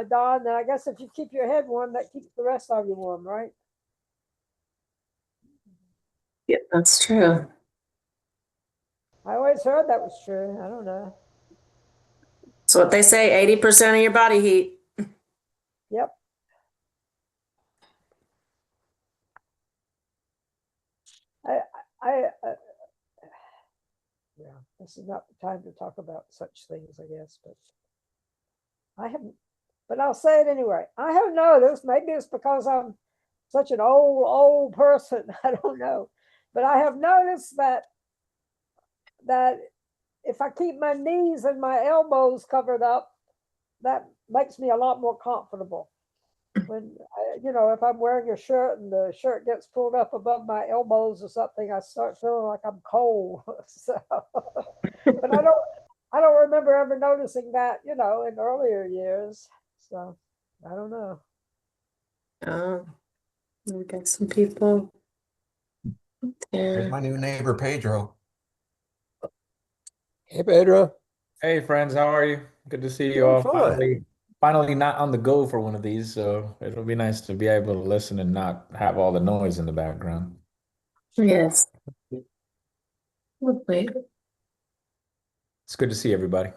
Don, and I guess if you keep your head warm, that keeps the rest of you warm, right? Yeah, that's true. I always heard that was true. I don't know. It's what they say, 80% of your body heat. Yep. Yeah, this is not the time to talk about such things, I guess, but I haven't, but I'll say it anyway. I have noticed, maybe it's because I'm such an old person, I don't know, but I have noticed that if I keep my knees and my elbows covered up, that makes me a lot more comfortable. When if I'm wearing a shirt and the shirt gets pulled up above my elbows or something, I start feeling like I'm cold. So, but I don't remember ever noticing that, in earlier years. So I don't know. We got some people There's there. my new neighbor, Pedro. Hey, Pedro. Hey friends, how are you? Good to see you Doing all. fine. Finally not on the go for one of these, so it'll be nice to be able to listen and not have all the noise in the background. Yes. Lovely. It's good to see everybody.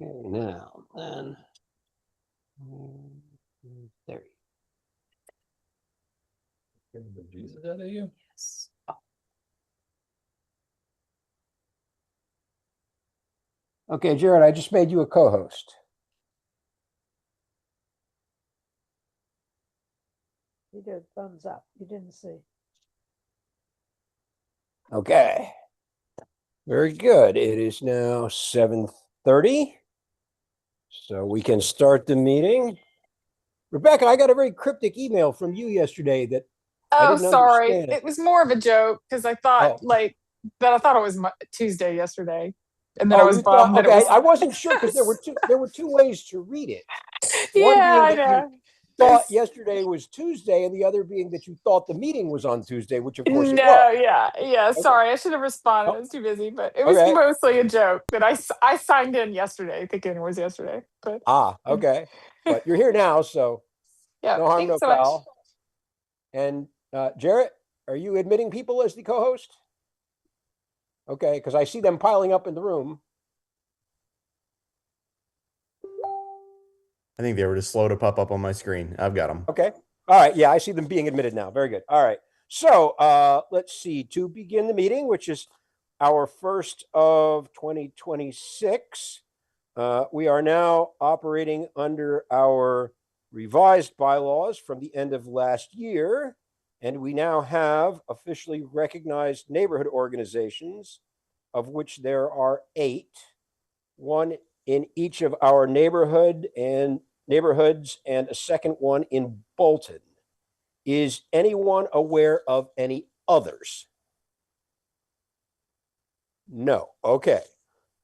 Okay, now then. There Getting the Jesus out of you. Yes. Okay, Jared, I just made you a co-host. You did thumbs up. You didn't see. Okay. Very good. It is now 7:30. So we can start the meeting. Rebecca, I got a very cryptic email from you yesterday that I Oh, didn't sorry. understand. It was more of a joke because I thought Oh. that I thought it was Tuesday yesterday, and then I Oh, was you thought, bummed that it okay, was. I wasn't sure because there were two ways to read it. One Yeah, being I that you know. thought There's yesterday was Tuesday, and the other being that you thought the meeting was on Tuesday, which of course it was. no, yeah. Okay. Sorry, I should have responded. Oh, I was too busy, but it was okay. mostly a joke that I signed in yesterday, thinking it was yesterday. But Okay. But you're here now, so yeah, no harm, thanks no so much. foul. And Jarrett, are you admitting people as the co-host? Okay, because I see them piling up in the room. I think they were just slow to pop up on my screen. I've got them. Okay. All right. Yeah, I see them being admitted now. Very good. All right. So let's see. To begin the meeting, which is our first of 2026, we are now operating under our revised bylaws from the end of last year. And we now have officially recognized neighborhood organizations, of which there are 8, one in each of our neighborhoods and a second one in Bolton. Is anyone aware of any others? No. Okay.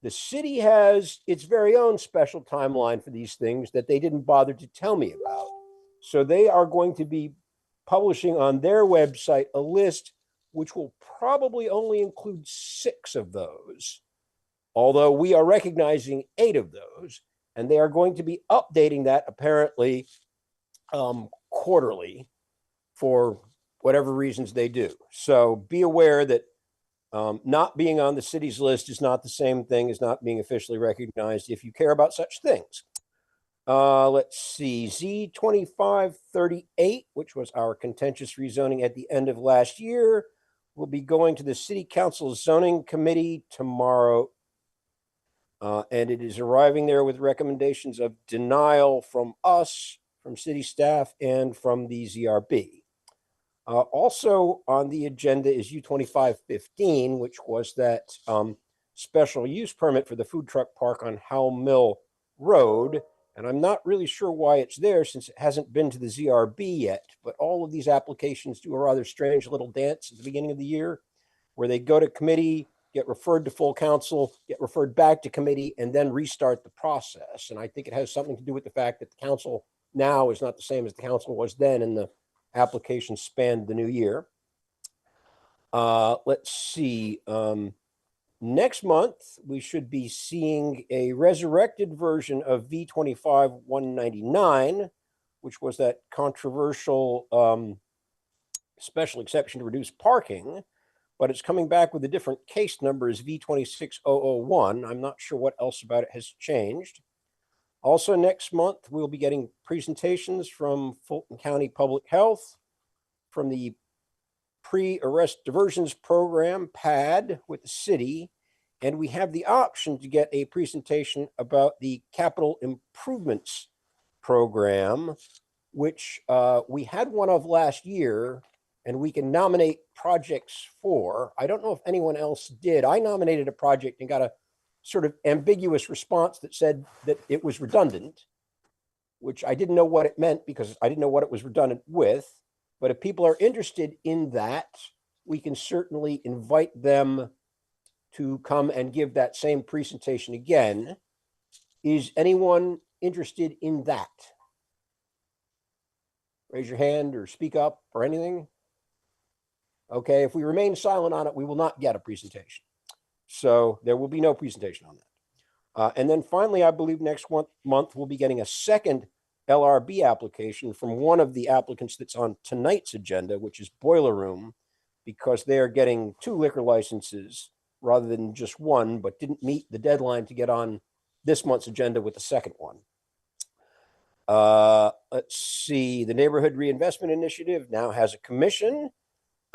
The city has its very own special timeline for these things that they didn't bother to tell me about. So they are going to be publishing on their website a list which will probably only include 6 of those, although we are recognizing 8 of those, and they are going to be updating that apparently quarterly for whatever reasons they do. So be aware that not being on the city's list is not the same thing as not being officially recognized if you care about such things. Let's see, Z2538, which was our contentious rezoning at the end of last year, will be going to the City Council Zoning Committee tomorrow. And it is arriving there with recommendations of denial from us, from city staff, and from the ZRB. Also on the agenda is U2515, which was that special use permit for the food truck park on Howell Mill Road. And I'm not really sure why it's there since it hasn't been to the ZRB yet, but all of these applications do a rather strange little dance at the beginning of the year where they go to committee, get referred to full council, get referred back to committee, and then restart the process. And I think it has something to do with the fact that the council now is not the same as the council was then, and the application spanned the new year. Let's see. Next month, we should be seeing a resurrected version of V25-199, which was that controversial special exception to reduce parking, but it's coming back with a different case number as V26001. I'm not sure what else about it has changed. Also next month, we'll be getting presentations from Fulton County Public Health, from the Pre-Arrest Diversions Program, PAD, with the city, and we have the option to get a presentation about the Capital Improvements Program, which we had one of last year, and we can nominate projects for. I don't know if anyone else did. I nominated a project and got a sort of ambiguous response that said that it was redundant, which I didn't know what it meant because I didn't know what it was redundant with. But if people are interested in that, we can certainly invite them to come and give that same presentation again. Is anyone interested in that? Raise your hand or speak up or anything. Okay, if we remain silent on it, we will not get a presentation. So there will be no presentation on that. And then finally, I believe next month we'll be getting a second LRB application from one of the applicants that's on tonight's agenda, which is Boiler Room, because they are getting 2 liquor licenses rather than just one, but didn't meet the deadline to get on this month's agenda with the second one. Let's see, the Neighborhood Reinvestment Initiative now has a commission,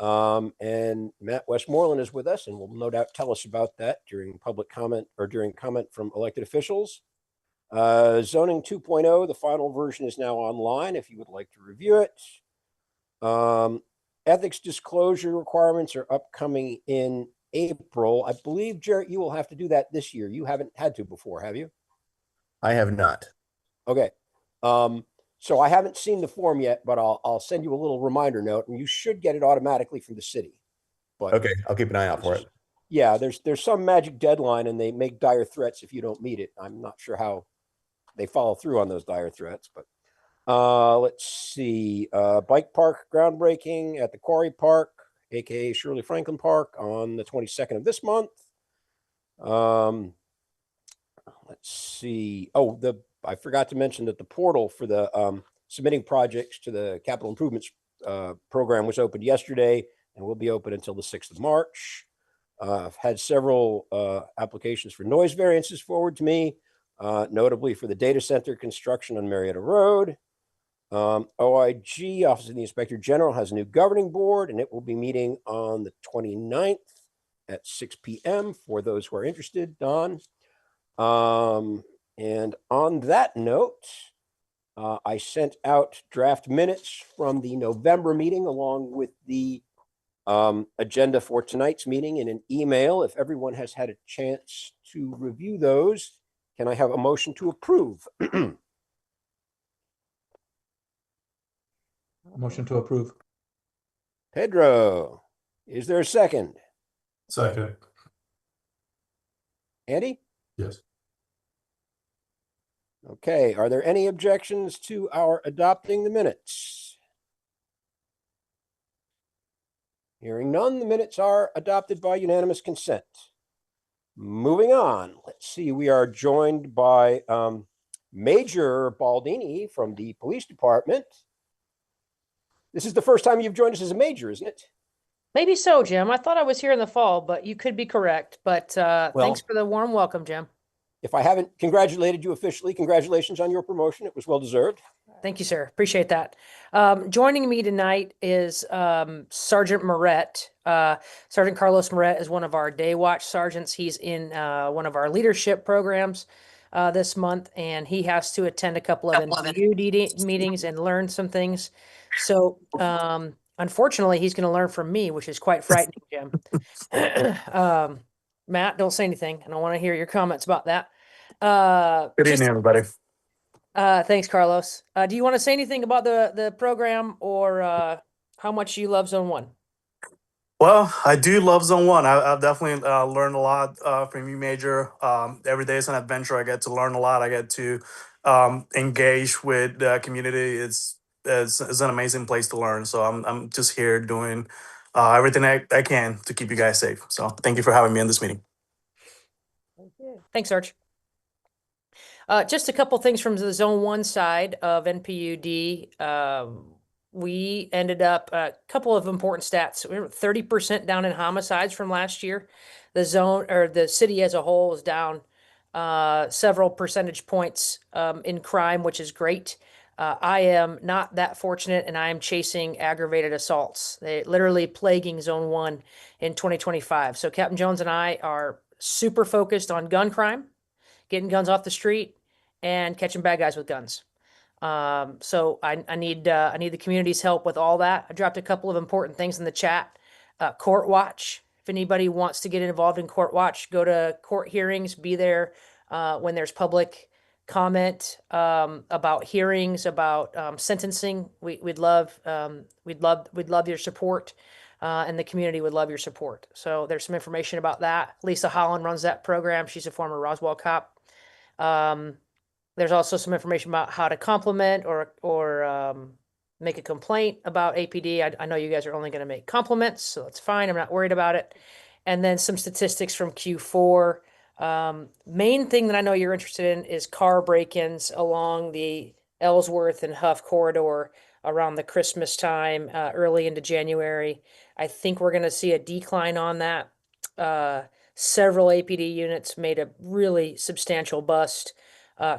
and Matt Westmoreland is with us and will no doubt tell us about that during public comment or during comment from elected officials. Zoning 2.0, the final version is now online if you would like to review it. Ethics disclosure requirements are upcoming in April. I believe, Jarrett, you will have to do that this year. You haven't had to before, have you? I have not. Okay. So I haven't seen the form yet, but I'll send you a little reminder note, and you should get it automatically from the city. But Okay, I'll keep an eye out for it. yeah, there's some magic deadline, and they make dire threats if you don't meet it. I'm not sure how they follow through on those dire threats, but let's see. Bike park groundbreaking at the Quarry Park, aka Shirley Franklin Park, on the 22nd of this month. Let's see. Oh, I forgot to mention that the portal for the submitting projects to the capital improvements program was opened yesterday and will be open until the 6th of March. I've had several applications for noise variances forward to me, notably for the data center construction on Marietta Road. OIG, Office of the Inspector General, has a new governing board, and it will be meeting on the 29th at 6 p.m. for those who are interested. Don. And on that note, I sent out draft minutes from the November meeting along with the agenda for tonight's meeting in an email. If everyone has had a chance to review those, can I have a motion to approve? Motion to approve. Pedro, is there a second? Second. Andy? Yes. Okay, are there any objections to our adopting the minutes? Hearing none, the minutes are adopted by unanimous consent. Moving on, let's see, we are joined by Major Baldini from the police department. This is the first time you've joined us as a major, isn't it? Maybe so, Jim. I thought I was here in the fall, but you could be correct. But Well- thanks for the warm welcome, Jim. If I haven't congratulated you officially, congratulations on your promotion. It was well deserved. Thank you, sir. Appreciate that. Joining me tonight is Sergeant Moret. Sergeant Carlos Moret is one of our day watch sergeants. He's in one of our leadership programs this month, and he has to attend a couple of NPU-D meetings and learn some things. So unfortunately, he's going to learn from me, which is quite frightening, Jim. Matt, don't say anything. I don't want to hear your comments about that. Good evening, everybody. Thanks, Carlos. Do you want to say anything about the program or how much you love Zone 1? Well, I do love Zone 1. I've definitely learned a lot from you, Major. Every day is an adventure. I get to learn a lot. I get to engage with the community. It's an amazing place to learn. So I'm just here doing everything I can to keep you guys safe. So thank you for having me in this meeting. Thank you. Thanks, Sarge. Just a couple things from the Zone 1 side of NPU-D. We ended up a couple of important stats. We were 30% down in homicides from last year. The zone or the city as a whole is down several percentage points in crime, which is great. I am not that fortunate, and I am chasing aggravated assaults. They literally plaguing Zone 1 in 2025. So Captain Jones and I are super focused on gun crime, getting guns off the street, and catching bad guys with guns. So I need the community's help with all that. I dropped a couple of important things in the chat. Court Watch. If anybody wants to get involved in Court Watch, go to court hearings. Be there when there's public comment about hearings, about sentencing. We'd love your support, and the community would love your support. So there's some information about that. Lisa Holland runs that program. She's a former Roswell cop. There's also some information about how to compliment or make a complaint about APD. I know you guys are only going to make compliments, so that's fine. I'm not worried about it. And then some statistics from Q4. Main thing that I know you're interested in is car break-ins along the Ellsworth and Huff corridor around the Christmas time, early into January. I think we're going to see a decline on that. Several APD units made a really substantial bust,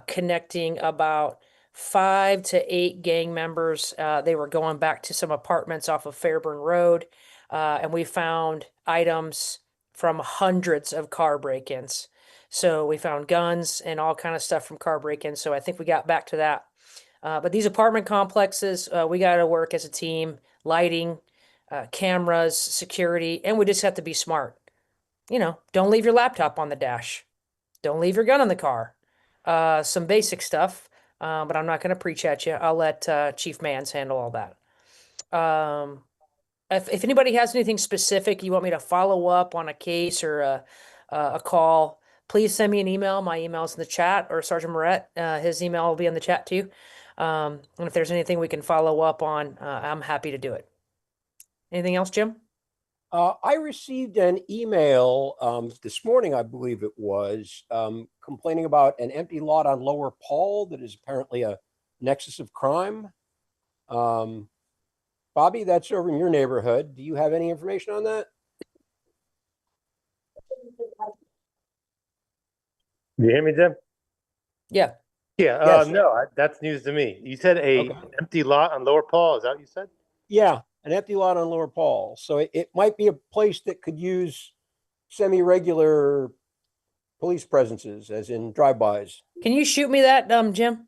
connecting about 5 to 8 gang members. They were going back to some apartments off of Fairburn Road, and we found items from hundreds of car break-ins. So we found guns and all kind of stuff from car break-ins. So I think we got back to that. But these apartment complexes, we got to work as a team, lighting, cameras, security, and we just have to be smart. You know, don't leave your laptop on the dash. Don't leave your gun in the car. Some basic stuff, but I'm not going to preach at you. I'll let Chief Mans handle all that. If anybody has anything specific you want me to follow up on a case or a call, please send me an email. My email's in the chat, or Sergeant Moret, his email will be in the chat too. And if there's anything we can follow up on, I'm happy to do it. Anything else, Jim? I received an email this morning, I believe it was, complaining about an empty lot on Lower Paul that is apparently a nexus of crime. Bobby, that's over in your neighborhood. Do you have any information on that? You hear me, Jim? Yeah. Yeah. Yes. No, that's news to me. You said Okay. an empty lot on Lower Paul. Is that what you said? Yeah, an empty lot on Lower Paul. So it might be a place that could use semi-regular police presences, as in drive-bys. Can you shoot me that, Jim?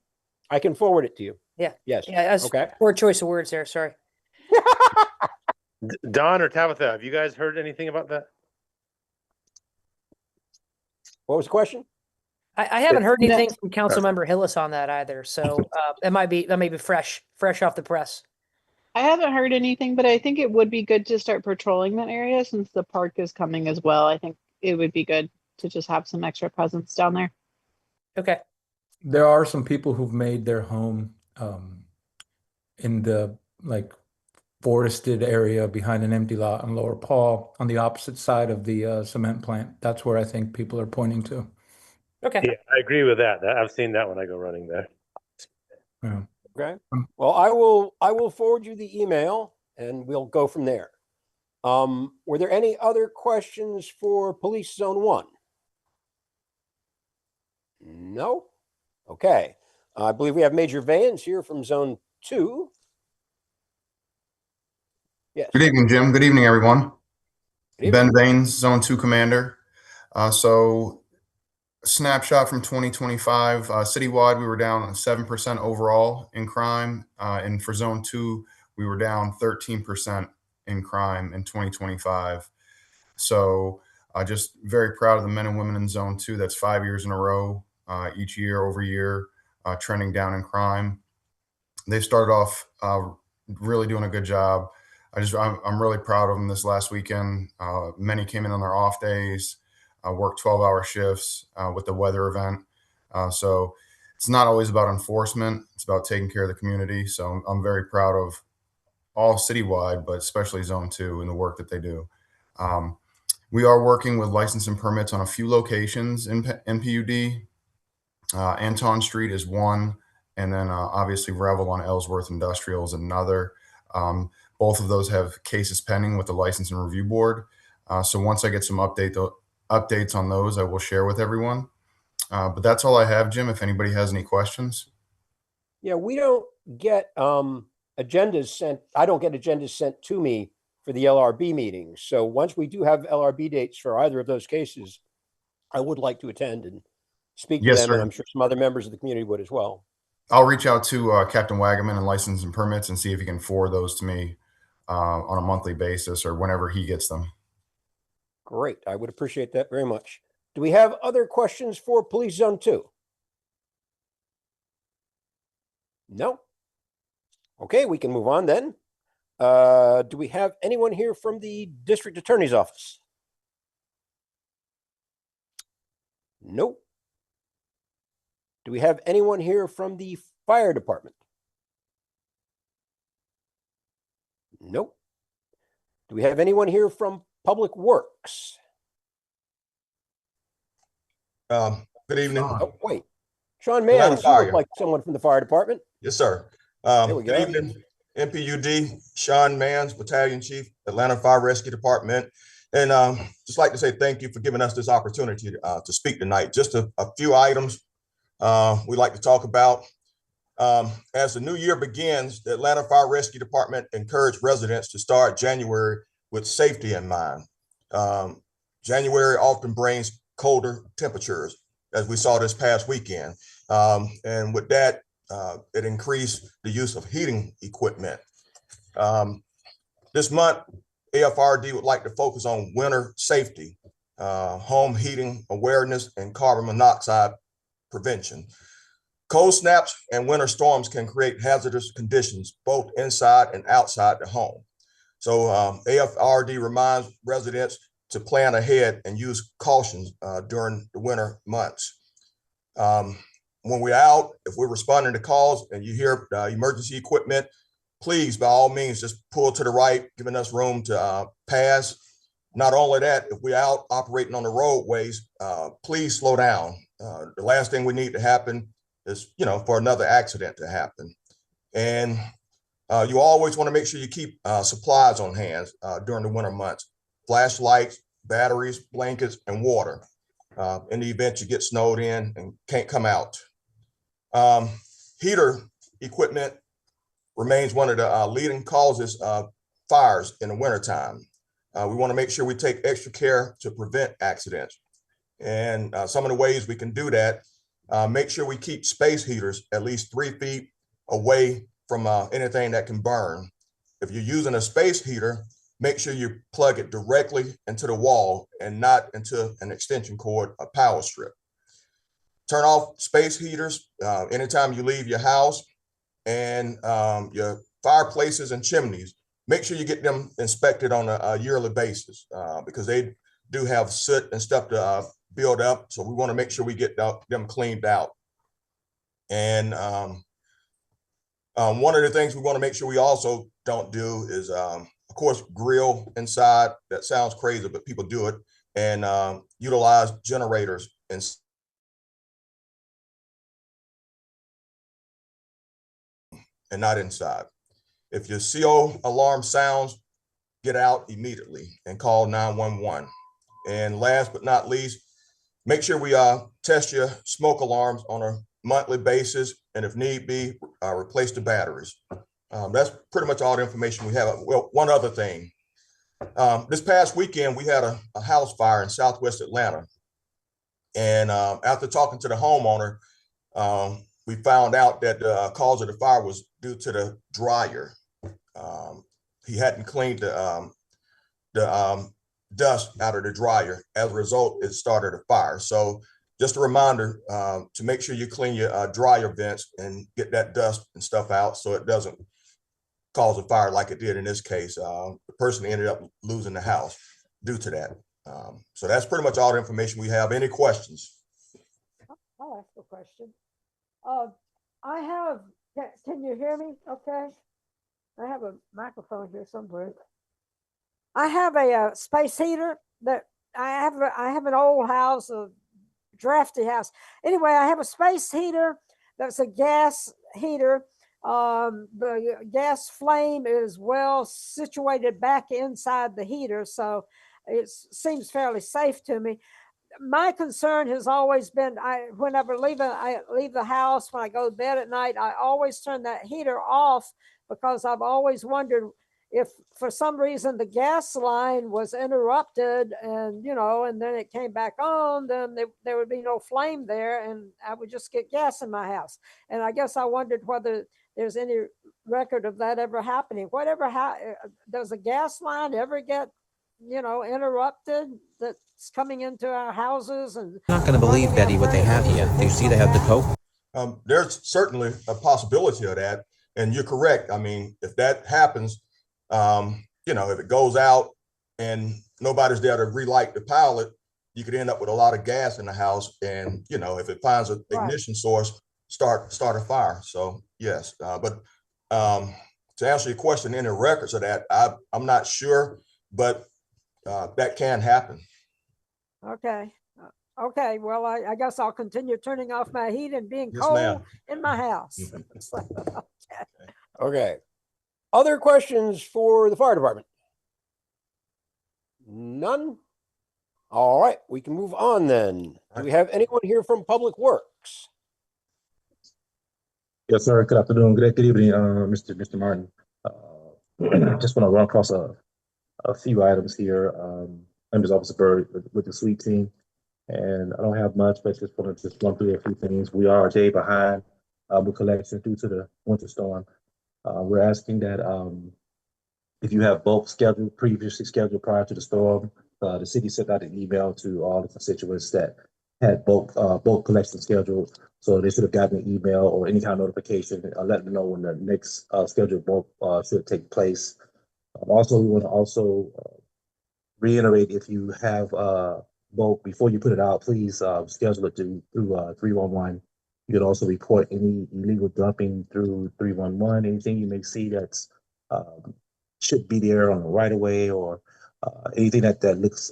I can forward it to you. Yeah. Yes. Yeah, that's Okay. poor choice of words there. Sorry. Don or Tabitha, have you guys heard anything about that? What was the question? I haven't heard No. anything from Councilmember Hillis on that either. So that may be fresh off the press. I haven't heard anything, but I think it would be good to start patrolling that area since the park is coming as well. I think it would be good. to just have some extra presence down there. Okay. There are some people who've made their home in the like forested area behind an empty lot on Lower Paul on the opposite side of the cement plant. That's where I think people are pointing to. Okay. Yeah, I agree with that. I've seen that when I go running there. Yeah. Okay. Well, I will forward you the email and we'll go from there. Were there any other questions for Police Zone 1? No? Okay. I believe we have Major Vans here from Zone 2. Yes. Good evening, Jim. Good evening, everyone. Good evening. Ben Baines, Zone 2 Commander. So snapshot from 2025, citywide, we were down 7% overall in crime. And for Zone 2, we were down 13% in crime in 2025. So just very proud of the men and women in Zone 2. That's 5 years in a row, each year over year, trending down in crime. They started off really doing a good job. I'm really proud of them this last weekend. Many came in on their off days, worked 12-hour shifts with the weather event. So it's not always about enforcement. It's about taking care of the community. So I'm very proud of all citywide, but especially Zone 2 and the work that they do. We are working with license and permits on a few locations in NPU-D. Anton Street is one, and then obviously Revel on Ellsworth Industrial is another. Both of those have cases pending with the License and Review Board. So once I get some updates on those, I will share with everyone. But that's all I have, Jim, if anybody has any questions. Yeah, we don't get agendas sent. I don't get agendas sent to me for the LRB meetings. So once we do have LRB dates for either of those cases, I would like to attend and speak to Yes, them, sir. and I'm sure some other members of the community would as well. I'll reach out to Captain Wagaman and License and Permits and see if he can forward those to me on a monthly basis or whenever he gets them. Great. I would appreciate that very much. Do we have other questions for Police Zone 2? No? Okay, we can move on then. Do we have anyone here from the District Attorney's Office? Nope. Do we have anyone here from the Fire Department? Nope. Do we have anyone here from Public Works? Good evening. Oh, wait. Sean Atlanta Mans, you look Fire. like someone from the Fire Department. Yes, sir. There we Good go. evening, NPU-D, Sean Mans, Battalion Chief, Atlanta Fire Rescue Department. And just like to say thank you for giving us this opportunity to speak tonight. Just a few items we'd like to talk about. As the new year begins, the Atlanta Fire Rescue Department encouraged residents to start January with safety in mind. January often brings colder temperatures, as we saw this past weekend. And with that, it increased the use of heating equipment. This month, AFRD would like to focus on winter safety, home heating awareness, and carbon monoxide prevention. Cold snaps and winter storms can create hazardous conditions both inside and outside the home. So AFRD reminds residents to plan ahead and use caution during the winter months. When we're out, if we're responding to calls and you hear emergency equipment, please, by all means, just pull to the right, giving us room to pass. Not only that, if we're out operating on the roadways, please slow down. The last thing we need to happen is, for another accident to happen. And you always want to make sure you keep supplies on hand during the winter months: flashlights, batteries, blankets, and water in the event you get snowed in and can't come out. Heater equipment remains one of the leading causes of fires in the wintertime. We want to make sure we take extra care to prevent accidents. And some of the ways we can do that, make sure we keep space heaters at least 3 feet away from anything that can burn. If you're using a space heater, make sure you plug it directly into the wall and not into an extension cord, a power strip. Turn off space heaters anytime you leave your house, and your fireplaces and chimneys. Make sure you get them inspected on a yearly basis because they do have soot and stuff to build up. So we want to make sure we get them cleaned out. And one of the things we want to make sure we also don't do is, of course, grill inside. That sounds crazy, but people do it. And utilize generators and not inside. If your CO alarm sounds, get out immediately and call 911. And last but not least, make sure we test your smoke alarms on a monthly basis, and if need be, replace the batteries. That's pretty much all the information we have. Well, one other thing. This past weekend, we had a house fire in Southwest Atlanta. And after talking to the homeowner, we found out that the cause of the fire was due to the dryer. He hadn't cleaned the dust out of the dryer. As a result, it started a fire. So just a reminder to make sure you clean your dryer vents and get that dust and stuff out so it doesn't cause a fire like it did in this case. The person ended up losing the house due to that. So that's pretty much all the information we have. Any questions? I'll ask a question. I have, can you hear me? Okay. I have a microphone here somewhere. I have a space heater that I have an old house, a drafty house. Anyway, I have a space heater that's a gas heater. The gas flame is well situated back inside the heater, so it seems fairly safe to me. My concern has always been, whenever I leave the house, when I go to bed at night, I always turn that heater off because I've always wondered if for some reason the gas line was interrupted and, and then it came back on, then there would be no flame there and I would just get gas in my house. And I guess I wondered whether there's any record of that ever happening. Does a gas line ever get, interrupted that's coming into our houses? And I'm not going to believe, Betty, what they have here. Do you see they have the Coke? There's certainly a possibility of that. And you're correct. I mean, if that happens, if it goes out and nobody's there to relight the pilot, you could end up with a lot of gas in the house. And, if it finds an ignition source, start a fire. So yes, but to answer your question, any records of that, I'm not sure, but that can happen. Okay. Okay. Well, I guess I'll continue turning off my heat and being Yes, cold ma'am. in my house. Okay. Other questions for the fire department? None? All right, we can move on then. Do we have anyone here from Public Works? Yes, sir. Good afternoon. Good evening, Mr. Martin. Just want to run across a few items here. I'm just Officer Bird with the sweep team, and I don't have much, but just want to run through a few things. We are a day behind with collection due to the winter storm. We're asking that if you have bulk previously scheduled prior to the storm, the city sent out an email to all the constituents that had bulk collection scheduled. So they should have gotten an email or any kind of notification letting them know when the next scheduled bulk should take place. Also, we want to reiterate, if you have bulk before you put it out, please schedule it through 311. You can also report any illegal dumping through 311. Anything you may see that's should be there on the right of way or anything that looks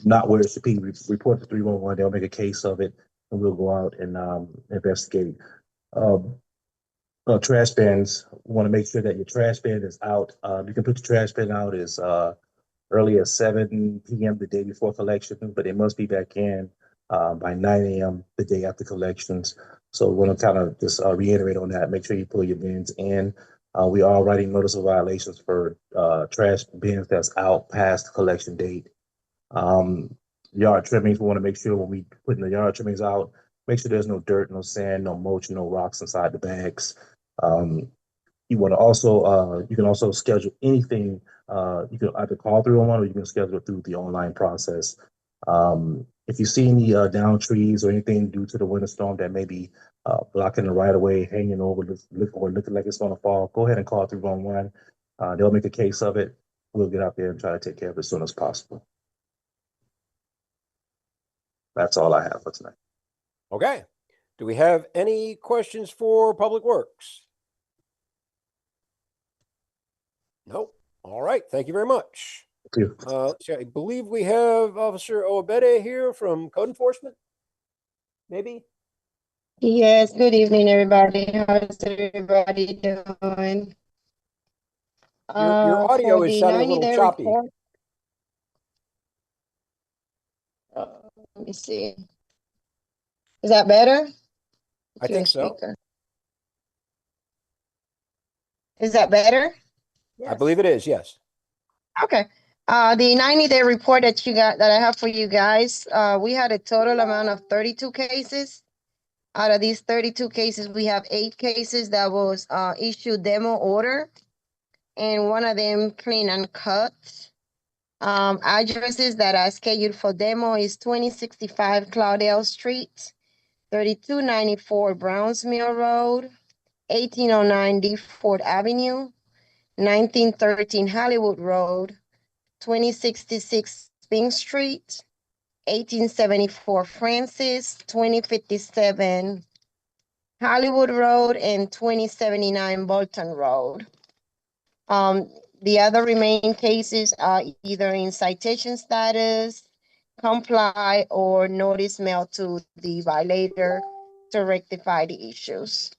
not where it should be, report to 311. They'll make a case of it, and we'll go out and investigate. Trash bins. Want to make sure that your trash bin is out. You can put your trash bin out as early as 7 p.m. the day before collection, but it must be back in by 9 a.m. the day after collections. So we want to kind of just reiterate on that. Make sure you pull your bins in. We are writing notice of violations for trash bins that's out past the collection date. Yard trimmings, we want to make sure when we put the yard trimmings out, make sure there's no dirt, no sand, no mulch, no rocks inside the bags. You want to also, you can also schedule anything. You can either call 311 or you can schedule it through the online process. If you see any down trees or anything due to the winter storm that may be blocking the right of way, hanging over, or looking like it's going to fall, go ahead and call 311. They'll make a case of it. We'll get out there and try to take care of it as soon as possible. That's all I have for tonight. Okay. Do we have any questions for Public Works? Nope. All right. Thank you very much. Thank you. Let's see, I believe we have Officer Oabede here from Code Enforcement. Maybe? Yes, good evening, everybody. How's everybody doing? Your audio For is the sounding a little 90-day choppy. report. Let me see. Is that better? I think so. Speaker. Is that better? I believe it is, yes. Okay. The 90-day report that I have for you guys, we had a total amount of 32 cases. Out of these 32 cases, we have 8 cases that was issued demo order, and one of them clean and cut. Addresses that are scheduled for demo is 2065 Claudel Street, 3294 Browns Mill Road, 1809 D Ford Avenue, 1913 Hollywood Road, 2066 Spring Street, 1874 Francis, 2057 Hollywood Road, and 2079 Bolton Road. The other remaining cases are either in citation status, comply, or notice mailed to the violator to rectify the issues.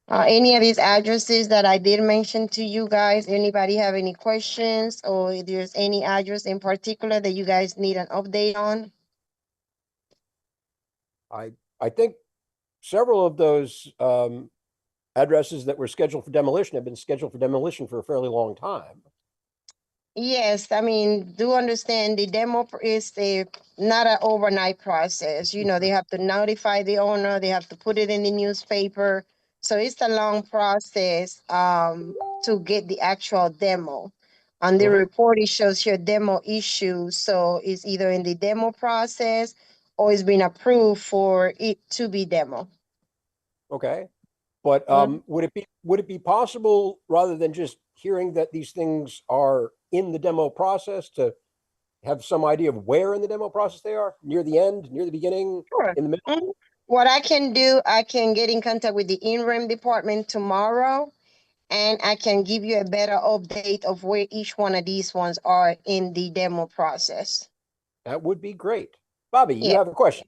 Any of these addresses that I did mention to you guys, anybody have any questions, or if there's any address in particular that you guys need an update on? I think several of those addresses that were scheduled for demolition have been scheduled for demolition for a fairly long time. Yes, I mean, do understand the demo is not an overnight process. You know, they have to notify the owner, they have to put it in the newspaper. So it's a long process to get the actual demo. On the report, it shows your demo issue. So it's either in the demo process or it's been approved for it to be demo. Okay. But would it be possible, rather than just hearing that these things are in the demo process, to have some idea of where in the demo process they are? Near the end, near the beginning, Sure. in the middle? What I can do, I can get in contact with the in-rem department tomorrow, and I can give you a better update of where each one of these ones are in the demo process. That would be great. Bobby, you Yeah. have a question.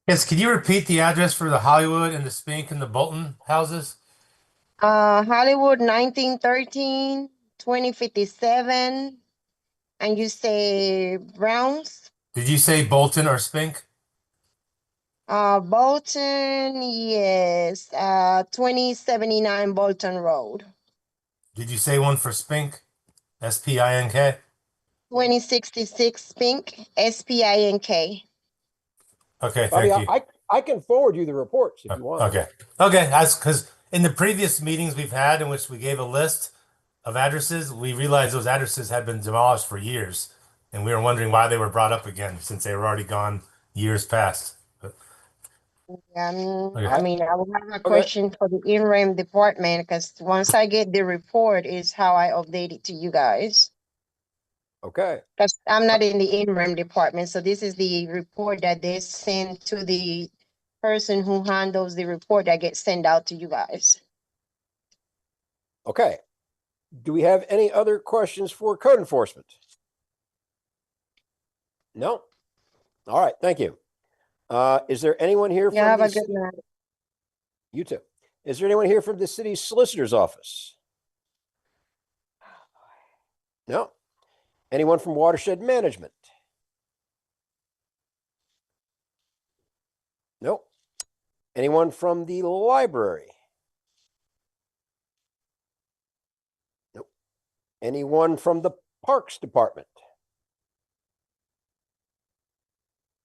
Yes, could you repeat the address for the Hollywood and the Spink and the Bolton houses? Hollywood 1913, 2057, and you say Browns? Did you say Bolton or Spink? Bolton, yes, 2079 Bolton Road. Did you say one for Spink? S-P-I-N-K? 2066 Spink, SPINK. Okay, Bobby, thank you. I can forward you the reports if you want. Okay. Okay, that's because in the previous meetings we've had in which we gave a list of addresses, we realized those addresses had been demolished for years. And we were wondering why they were brought up again since they were already gone years past. I Okay. mean, I will have a question for the in-rem department, because once I get the report is how I update it to you guys. Okay. Because I'm not in the in-rem department, so this is the report that they send to the person who handles the report that gets sent out to you guys. Okay. Do we have any other questions for code enforcement? No? All right, thank you. Is there anyone here from Have the a good night. You too. Is there anyone here from the city solicitor's office? No. Anyone from watershed management? No. Anyone from the library? Nope. Anyone from the parks department?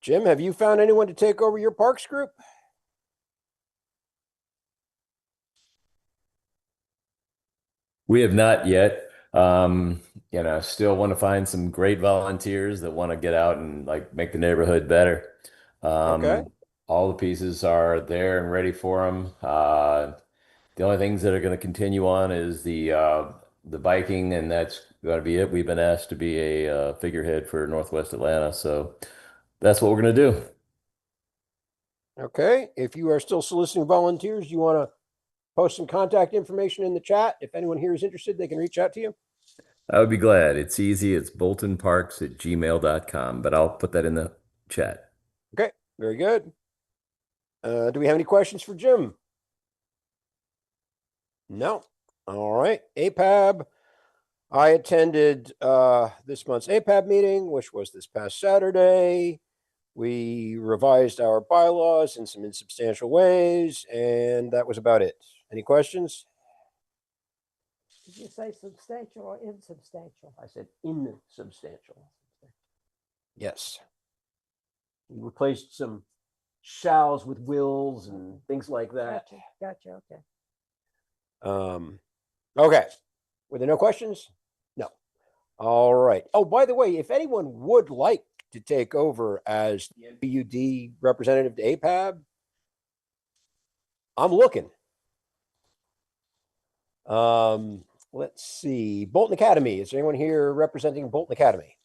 Jim, have you found anyone to take over your parks group? We have not yet. Still want to find some great volunteers that want to get out and like make the neighborhood better. Okay. All the pieces are there and ready for them. The only things that are going to continue on is the biking, and that's going to be it. We've been asked to be a figurehead for Northwest Atlanta, so That's what we're going to do. Okay. If you are still soliciting volunteers, you want to post some contact information in the chat. If anyone here is interested, they can reach out to you. I would be glad. It's easy. It's boltonparks@gmail.com, but I'll put that in the chat. Okay. Very good. Do we have any questions for Jim? No. All right. APAB. I attended this month's APAB meeting, which was this past Saturday. We revised our bylaws in some insubstantial ways, and that was about it. Any questions? Did you say substantial or insubstantial? I said insubstantial. Yes. We replaced some shalls with wills and things like that. Gotcha, okay. Okay. Were there no questions? No. All right. Oh, by the way, if anyone would like to take over as the NPU-D representative to APAB, I'm looking. Let's see. Bolton Academy. Is there anyone here representing Bolton Academy?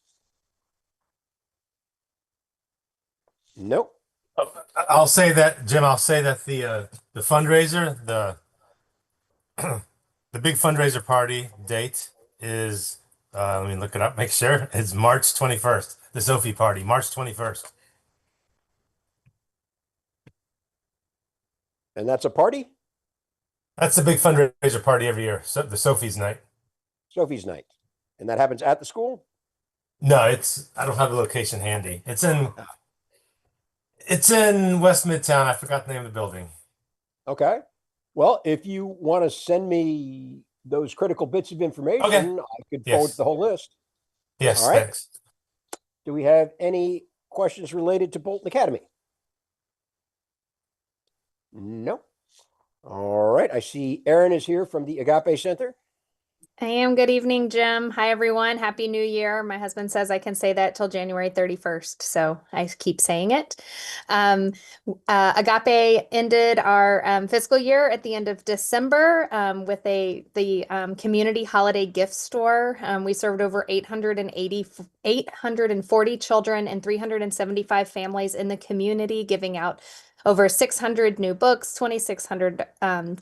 Nope. I'll say that, Jim. I'll say that the fundraiser, the big fundraiser party date is. Let me look it up. Make sure it's March 21st. The Sophie party, March 21st. And that's a party? That's the big fundraiser party every year. So the Sophie's night. Sophie's night. And that happens at the school? No, I don't have the location handy. It's in West Midtown. I forgot the name of the building. Okay. Well, if you want to send me those critical bits of information, Okay. I could forward the whole list. Yes, all right. Thanks. Do we have any questions related to Bolton Academy? No. All right. I see Erin is here from the Agape Center. I am. Good evening, Jim. Hi, everyone. Happy New Year. My husband says I can say that till January 31st, so I keep saying it. Agape ended our fiscal year at the end of December with the community holiday gift store. We served over 840 children and 375 families in the community, giving out over 600 new books, 2,600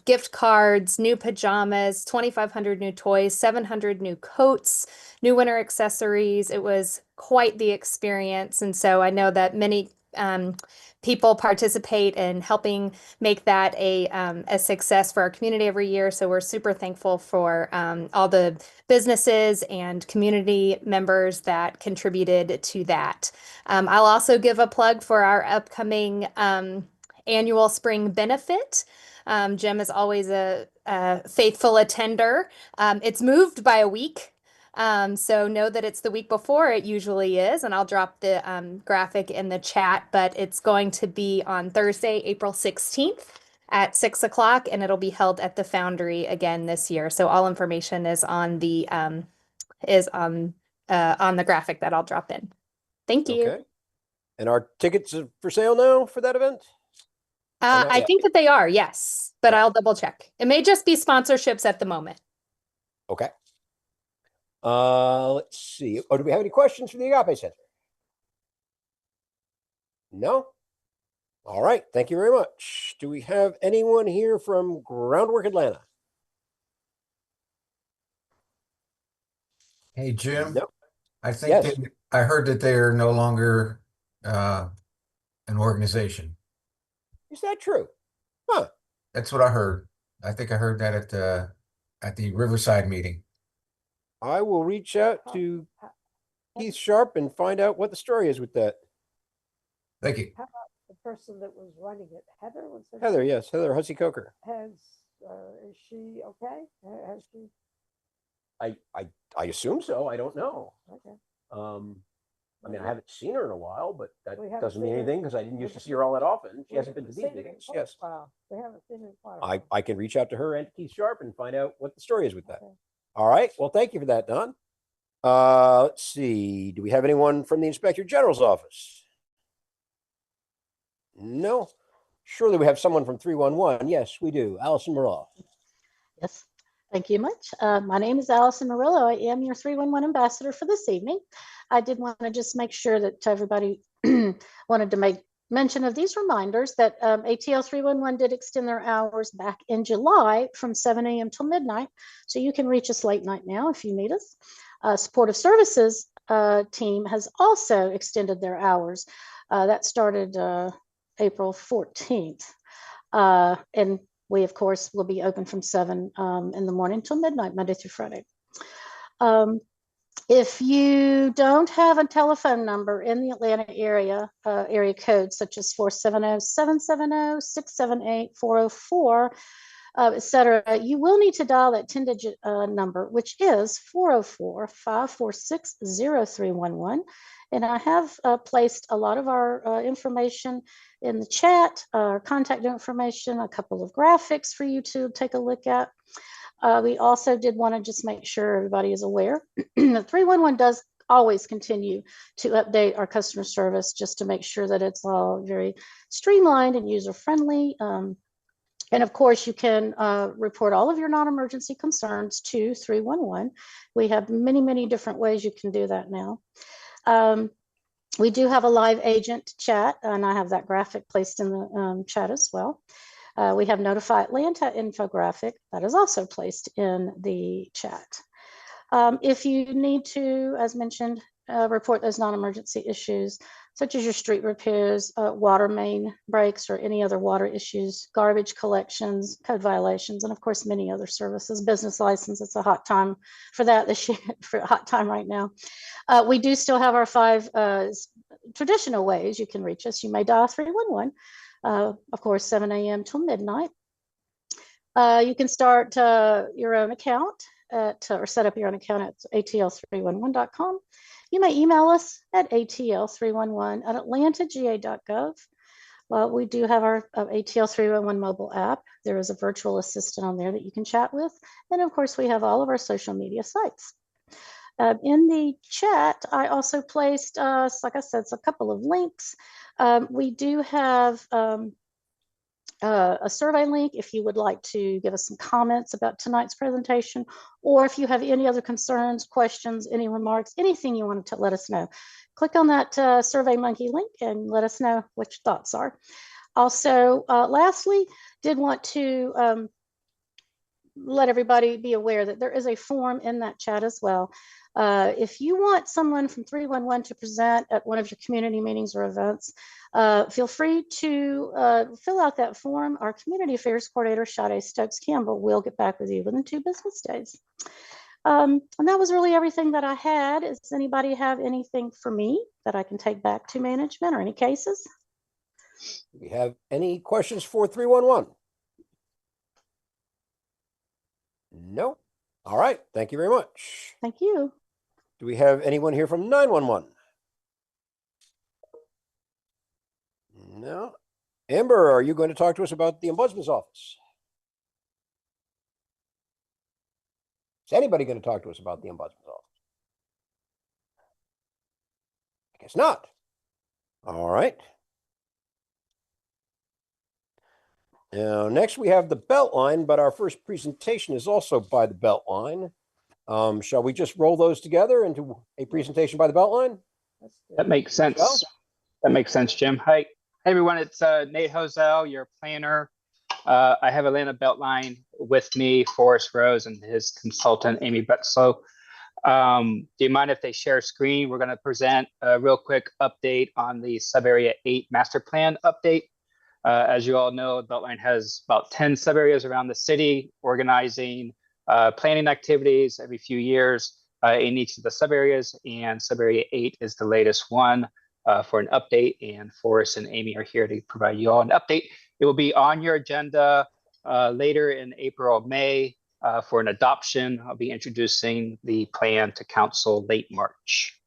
gift cards, new pajamas, 2,500 new toys, 700 new coats, new winter accessories. It was quite the experience. And so I know that many people participate in helping make that a success for our community every year. So we're super thankful for all the businesses and community members that contributed to that. I'll also give a plug for our upcoming annual spring benefit. Jim is always a faithful attender. It's moved by a week. So know that it's the week before it usually is, and I'll drop the graphic in the chat, but it's going to be on Thursday, April 16th at 6 o'clock, and it'll be held at the Foundry again this year. So all information is on the graphic that I'll drop in. Thank you. Okay. And our tickets are for sale now for that event? I think that they are, yes, but I'll double check. It may just be sponsorships at the moment. Okay. Let's see. Oh, do we have any questions from the Agape Center? No? All right. Thank you very much. Do we have anyone here from Groundwork Atlanta? Hey, Jim. No. I think Yes. I heard that they are no longer an organization. Is that true? Huh. That's what I heard. I think I heard that at the Riverside meeting. I will reach out to Keith Sharp and find out what the story is with that. Thank you. How about the person that was running it? Heather was her Heather, name? yes, Heather Hussey Coker. Is she okay? Has she? I assume so. I don't know. Okay. I mean, I haven't seen her in a while, but that We haven't doesn't mean seen her. anything because I didn't used to see her all that often. She We hasn't been to haven't these seen her in meetings. quite a Yes. while. We haven't seen her in quite a while. I can reach out to her and Keith Sharp and find out what the story is with that. Okay. All right. Well, thank you for that, Don. Let's see. Do we have anyone from the Inspector General's office? No. Surely we have someone from 311. Yes, we do. Allison Moreau. Yes. Thank you much. My name is Allison Murillo. I am your 311 ambassador for this evening. I did want to just make sure that everybody wanted to make mention of these reminders that ATL 311 did extend their hours back in July from 7 a.m. till midnight. So you can reach us late night now if you need us. Supportive Services team has also extended their hours. That started April 14th. And we, of course, will be open from 7 in the morning till midnight, Monday through Friday. If you don't have a telephone number in the Atlanta area, area codes such as 470-770-678-404, et cetera, you will need to dial that 10-digit number, which is 404-546-0311. And I have placed a lot of our information in the chat, our contact information, a couple of graphics for you to take a look at. We also did want to just make sure everybody is aware that 311 does always continue to update our customer service just to make sure that it's all very streamlined and user-friendly. And of course, you can report all of your non-emergency concerns to 311. We have many, many different ways you can do that now. We do have a live agent chat, and I have that graphic placed in the chat as well. We have Notify Atlanta infographic that is also placed in the chat. If you need to, as mentioned, report those non-emergency issues, such as your street repairs, water main breaks, or any other water issues, garbage collections, code violations, and of course, many other services, business license. It's a hot time for that this year, for a hot time right now. We do still have our 5 traditional ways you can reach us. You may dial 311, of course, 7 a.m. till midnight. You can start your own account or set up your own account at atl311.com. You may email us at atl311@atlantagA.gov. Well, we do have our ATL 311 mobile app. There is a virtual assistant on there that you can chat with. And of course, we have all of our social media sites. In the chat, I also placed, like I said, a couple of links. We do have a survey link if you would like to give us some comments about tonight's presentation, or if you have any other concerns, questions, any remarks, anything you want to let us know. Click on that Survey Monkey link and let us know what your thoughts are. Also, lastly, did want to let everybody be aware that there is a form in that chat as well. If you want someone from 311 to present at one of your community meetings or events, feel free to fill out that form. Our Community Affairs Coordinator, Sade Stokes Campbell, will get back with you within 2 business days. And that was really everything that I had. Does anybody have anything for me that I can take back to management or any cases? Do we have any questions for 311? No. All right. Thank you very much. Thank you. Do we have anyone here from 911? No. Amber, are you going to talk to us about the Ombudsman's office? Is anybody going to talk to us about the Ombudsman's office? I guess not. All right. Now, next we have the Beltline, but our first presentation is also by the Beltline. Shall we just roll those together into a presentation by the Beltline? That makes sense. Michelle? That makes sense, Jim. Hi, everyone. It's Nate Hosel, your planner. I have Atlanta Beltline with me, Forrest Rose, and his consultant, Amy Betzlow. Do you mind if they share screen? We're going to present a real quick update on the Sub-Area 8 Master Plan update. As you all know, Beltline has about 10 sub-areas around the city, organizing planning activities every few years in each of the sub-areas, and Sub-Area 8 is the latest one for an update, and Forrest and Amy are here to provide you all an update. It will be on your agenda later in April or May for an adoption. I'll be introducing the plan to council late March.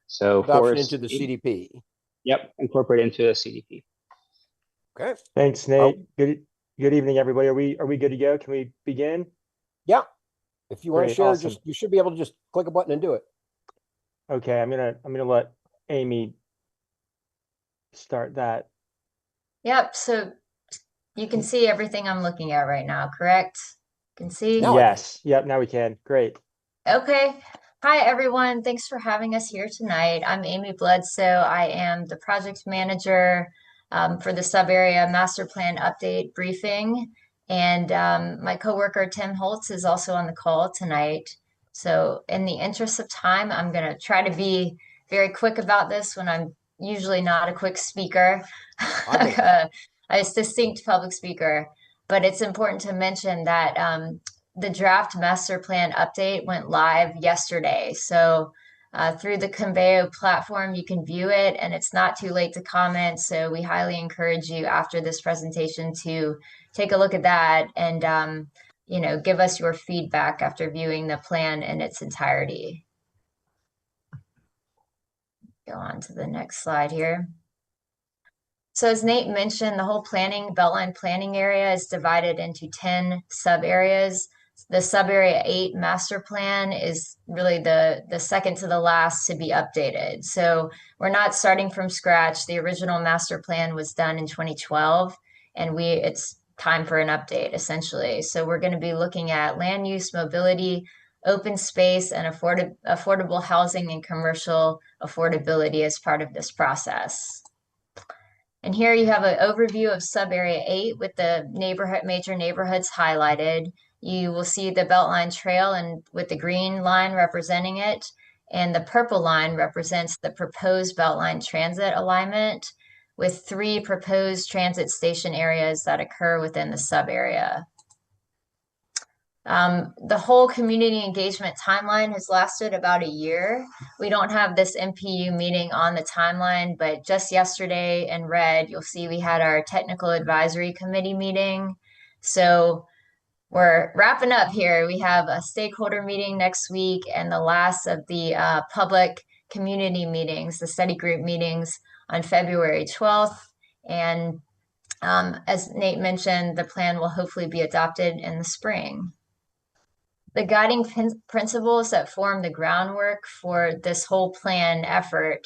So adoption Forrest, into the CDP. Yep, incorporate into the CDP. Okay. Thanks, Nate. Good evening, everybody. Are we good to go? Can we begin? Yeah. If you want to Great, share, awesome. you should be able to just click a button and do it. Okay, I'm gonna let Amy start that. Yep, so you can see everything I'm looking at right now, correct? Can see? Yes. Yep. Now we can. Great. Okay. Hi, everyone. Thanks for having us here tonight. I'm Amy Bledsoe. I am the project manager for the sub-area master plan update briefing. And my coworker, Tim Holtz, is also on the call tonight. So in the interest of time, I'm going to try to be very quick about this when I'm usually not a quick speaker. A distinct public speaker. But it's important to mention that the draft master plan update went live yesterday. So through the Conveo platform, you can view it, and it's not too late to comment. So we highly encourage you after this presentation to take a look at that and give us your feedback after viewing the plan in its entirety. Go on to the next slide here. So as Nate mentioned, the whole Beltline planning area is divided into 10 sub areas. The sub area 8 master plan is really the second to the last to be updated. So we're not starting from scratch. The original master plan was done in 2012, and it's time for an update essentially. So we're going to be looking at land use, mobility, open space, and affordable housing and commercial affordability as part of this process. And here you have an overview of sub-area 8 with the major neighborhoods highlighted. You will see the Beltline Trail and with the green line representing it, and the purple line represents the proposed Beltline transit alignment with 3 proposed transit station areas that occur within the sub-area. The whole community engagement timeline has lasted about a year. We don't have this NPU meeting on the timeline, but just yesterday in red, you'll see we had our technical advisory committee meeting. So we're wrapping up here. We have a stakeholder meeting next week and the last of the public community meetings, the study group meetings on February 12th. And as Nate mentioned, the plan will hopefully be adopted in the spring. The guiding principles that form the groundwork for this whole plan effort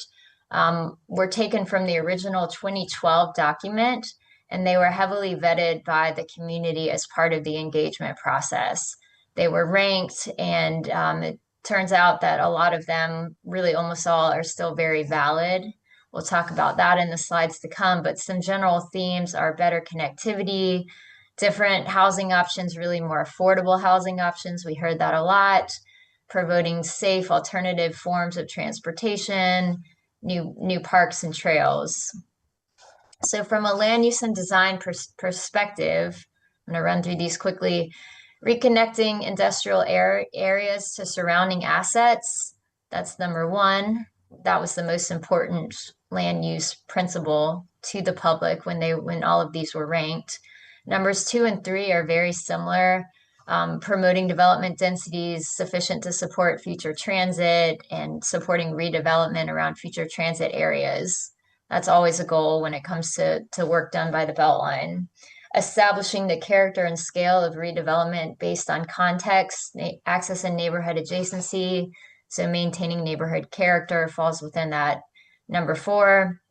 were taken from the original 2012 document, and they were heavily vetted by the community as part of the engagement process. They were ranked, and it turns out that a lot of them, really almost all, are still very valid. We'll talk about that in the slides to come, but some general themes are better connectivity, different housing options, really more affordable housing options. We heard that a lot. Promoting safe alternative forms of transportation, new parks and trails. So from a land use and design perspective, I'm going to run through these quickly. Reconnecting industrial areas to surrounding assets. That's number 1. That was the most important land use principle to the public when all of these were ranked. Numbers 2 and 3 are very similar. Promoting development densities sufficient to support future transit and supporting redevelopment around future transit areas. That's always a goal when it comes to work done by the Beltline. Establishing the character and scale of redevelopment based on context, access and neighborhood adjacency. So maintaining neighborhood character falls within that. Number 4.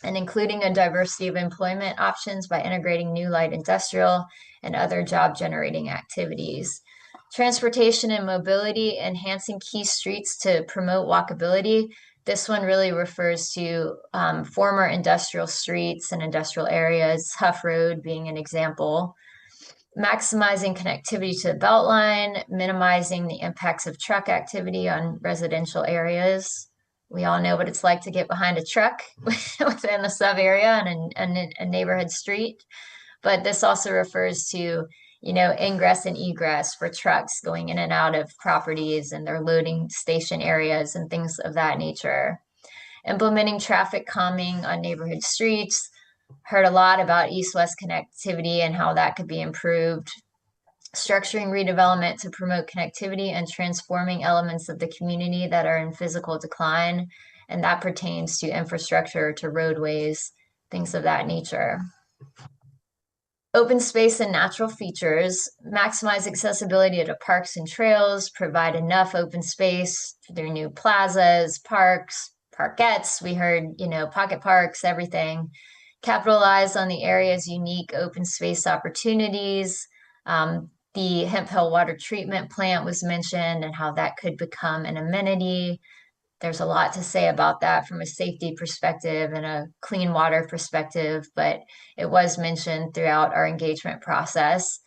And including a diversity of employment options by integrating new light industrial and other job generating activities. Transportation and mobility, enhancing key streets to promote walkability. This one really refers to former industrial streets and industrial areas, Huff Road being an example. Maximizing connectivity to the Beltline, minimizing the impacts of truck activity on residential areas. We all know what it's like to get behind a truck within the sub area and a neighborhood street. But this also refers to, ingress and egress for trucks going in and out of properties and their loading station areas and things of that nature. Implementing traffic calming on neighborhood streets. Heard a lot about east-west connectivity and how that could be improved. Structuring redevelopment to promote connectivity and transforming elements of the community that are in physical decline. And that pertains to infrastructure, to roadways, things of that nature. Open space and natural features, maximize accessibility to parks and trails, provide enough open space through new plazas, parks, parkettes. We heard, pocket parks, everything. Capitalize on the area's unique open space opportunities. The Hemp Hill water treatment plant was mentioned and how that could become an amenity. There's a lot to say about that from a safety perspective and a clean water perspective, but it was mentioned throughout our engagement process.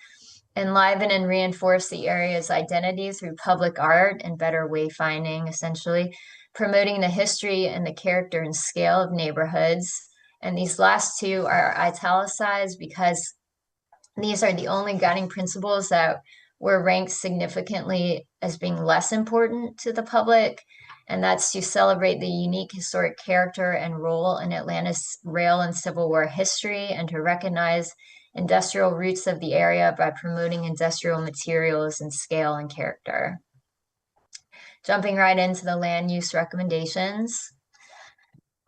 Enliven and reinforce the area's identity through public art and better wayfinding, essentially, promoting the history and the character and scale of neighborhoods. And these last two are italicized because these are the only guiding principles that were ranked significantly as being less important to the public. And that's to celebrate the unique historic character and role in Atlanta's rail and Civil War history, and to recognize industrial roots of the area by promoting industrial materials and scale and character. Jumping right into the land use recommendations.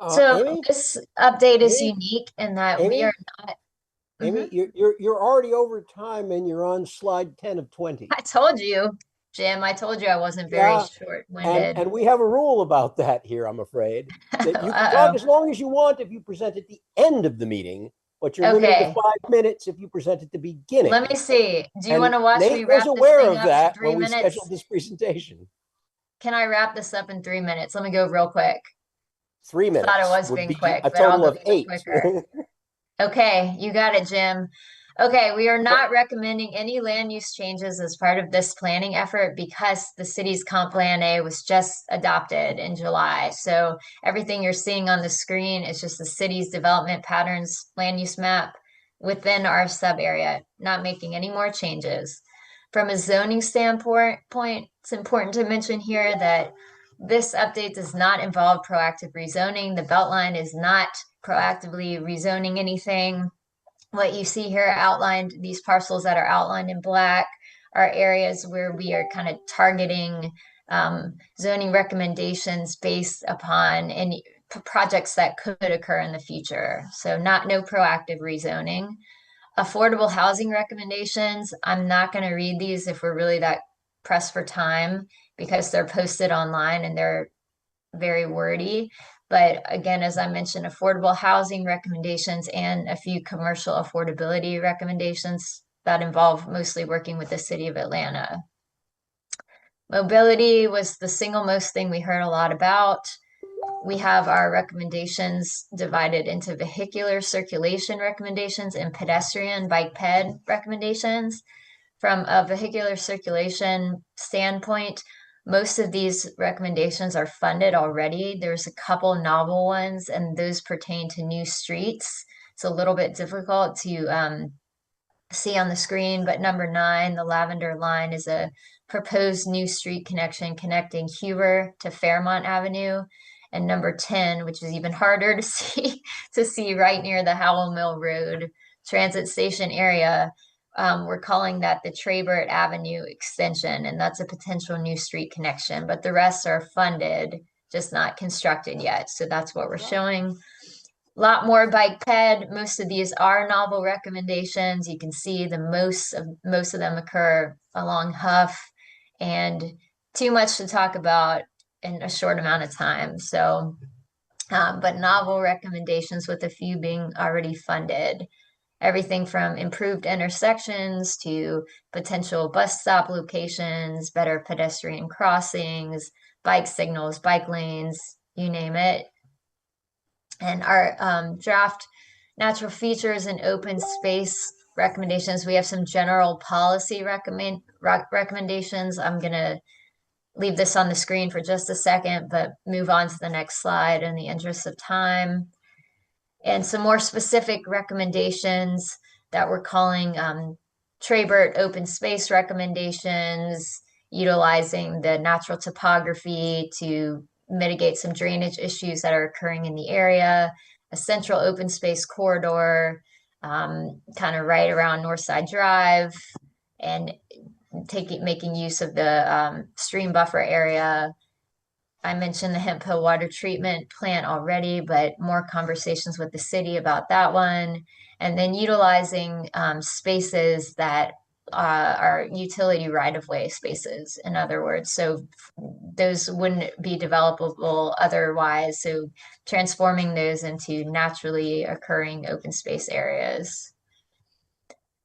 So Amy? this update is Amy? unique in that we Amy? are not. Amy, you're already over time and you're on slide 10 of 20. I told you, Jim, I told you I wasn't very Yeah, short-winded. and we have a rule about that here, I'm afraid, that you can talk as long as you want if you present at the end of the meeting, but you're limited to Okay. 5 minutes if you present at the beginning. Let me see. Do you And want to watch me Nate wrap was this aware thing of up in that 3 when we minutes? scheduled this presentation. Can I wrap this up in 3 minutes? Let me go real quick. 3 minutes. Thought I was would being be quick, a but I'll total go of even 8. quicker. Okay, you got it, Jim. Okay, we are not recommending any land use changes as part of this planning effort because the city's comp plan A was just adopted in July. So everything you're seeing on the screen is just the city's development patterns land use map within our sub area, not making any more changes. From a zoning standpoint, it's important to mention here that this update does not involve proactive rezoning. The Beltline is not proactively rezoning anything. What you see here outlined, these parcels that are outlined in black, are areas where we are kind of targeting zoning recommendations based upon any projects that could occur in the future. So no proactive rezoning. Affordable housing recommendations, I'm not going to read these if we're really that pressed for time because they're posted online and they're very wordy. But again, as I mentioned, affordable housing recommendations and a few commercial affordability recommendations that involve mostly working with the city of Atlanta. Mobility was the single most thing we heard a lot about. We have our recommendations divided into vehicular circulation recommendations and pedestrian bike ped recommendations. From a vehicular circulation standpoint, most of these recommendations are funded already. There's a couple novel ones, and those pertain to new streets. It's a little bit difficult to see on the screen, but number 9, the lavender line, is a proposed new street connection connecting Huber to Fairmont Avenue. And number 10, which is even harder to see right near the Howell Mill Road transit station area, we're calling that the Traybert Avenue extension, and that's a potential new street connection, but the rest are funded, just not constructed yet. So that's what we're showing. A lot more bike ped. Most of these are novel recommendations. You can see most of them occur along Huff, and too much to talk about in a short amount of time. So, but novel recommendations with a few being already funded. Everything from improved intersections to potential bus stop locations, better pedestrian crossings, bike signals, bike lanes, you name it. And our draft natural features and open space recommendations, we have some general policy recommendations. I'm going to leave this on the screen for just a second, but move on to the next slide in the interest of time. And some more specific recommendations that we're calling Traybert open space recommendations, utilizing the natural topography to mitigate some drainage issues that are occurring in the area, a central open space corridor, kind of right around Northside Drive, and making use of the stream buffer area. I mentioned the Hemp Hill water treatment plant already, but more conversations with the city about that one. And then utilizing spaces that are utility right-of-way spaces, in other words. So those wouldn't be developable otherwise. So transforming those into naturally occurring open space areas.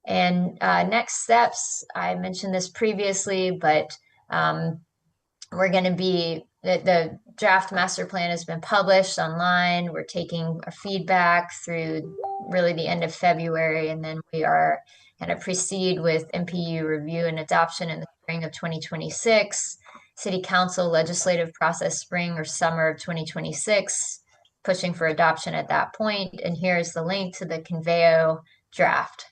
And next steps, I mentioned this previously, but we're going to be, the draft master plan has been published online. We're taking feedback through really the end of February, and then we are going to proceed with NPU review and adoption in the spring of 2026, city council legislative process spring or summer of 2026, pushing for adoption at that point. And here's the link to the Conveo draft.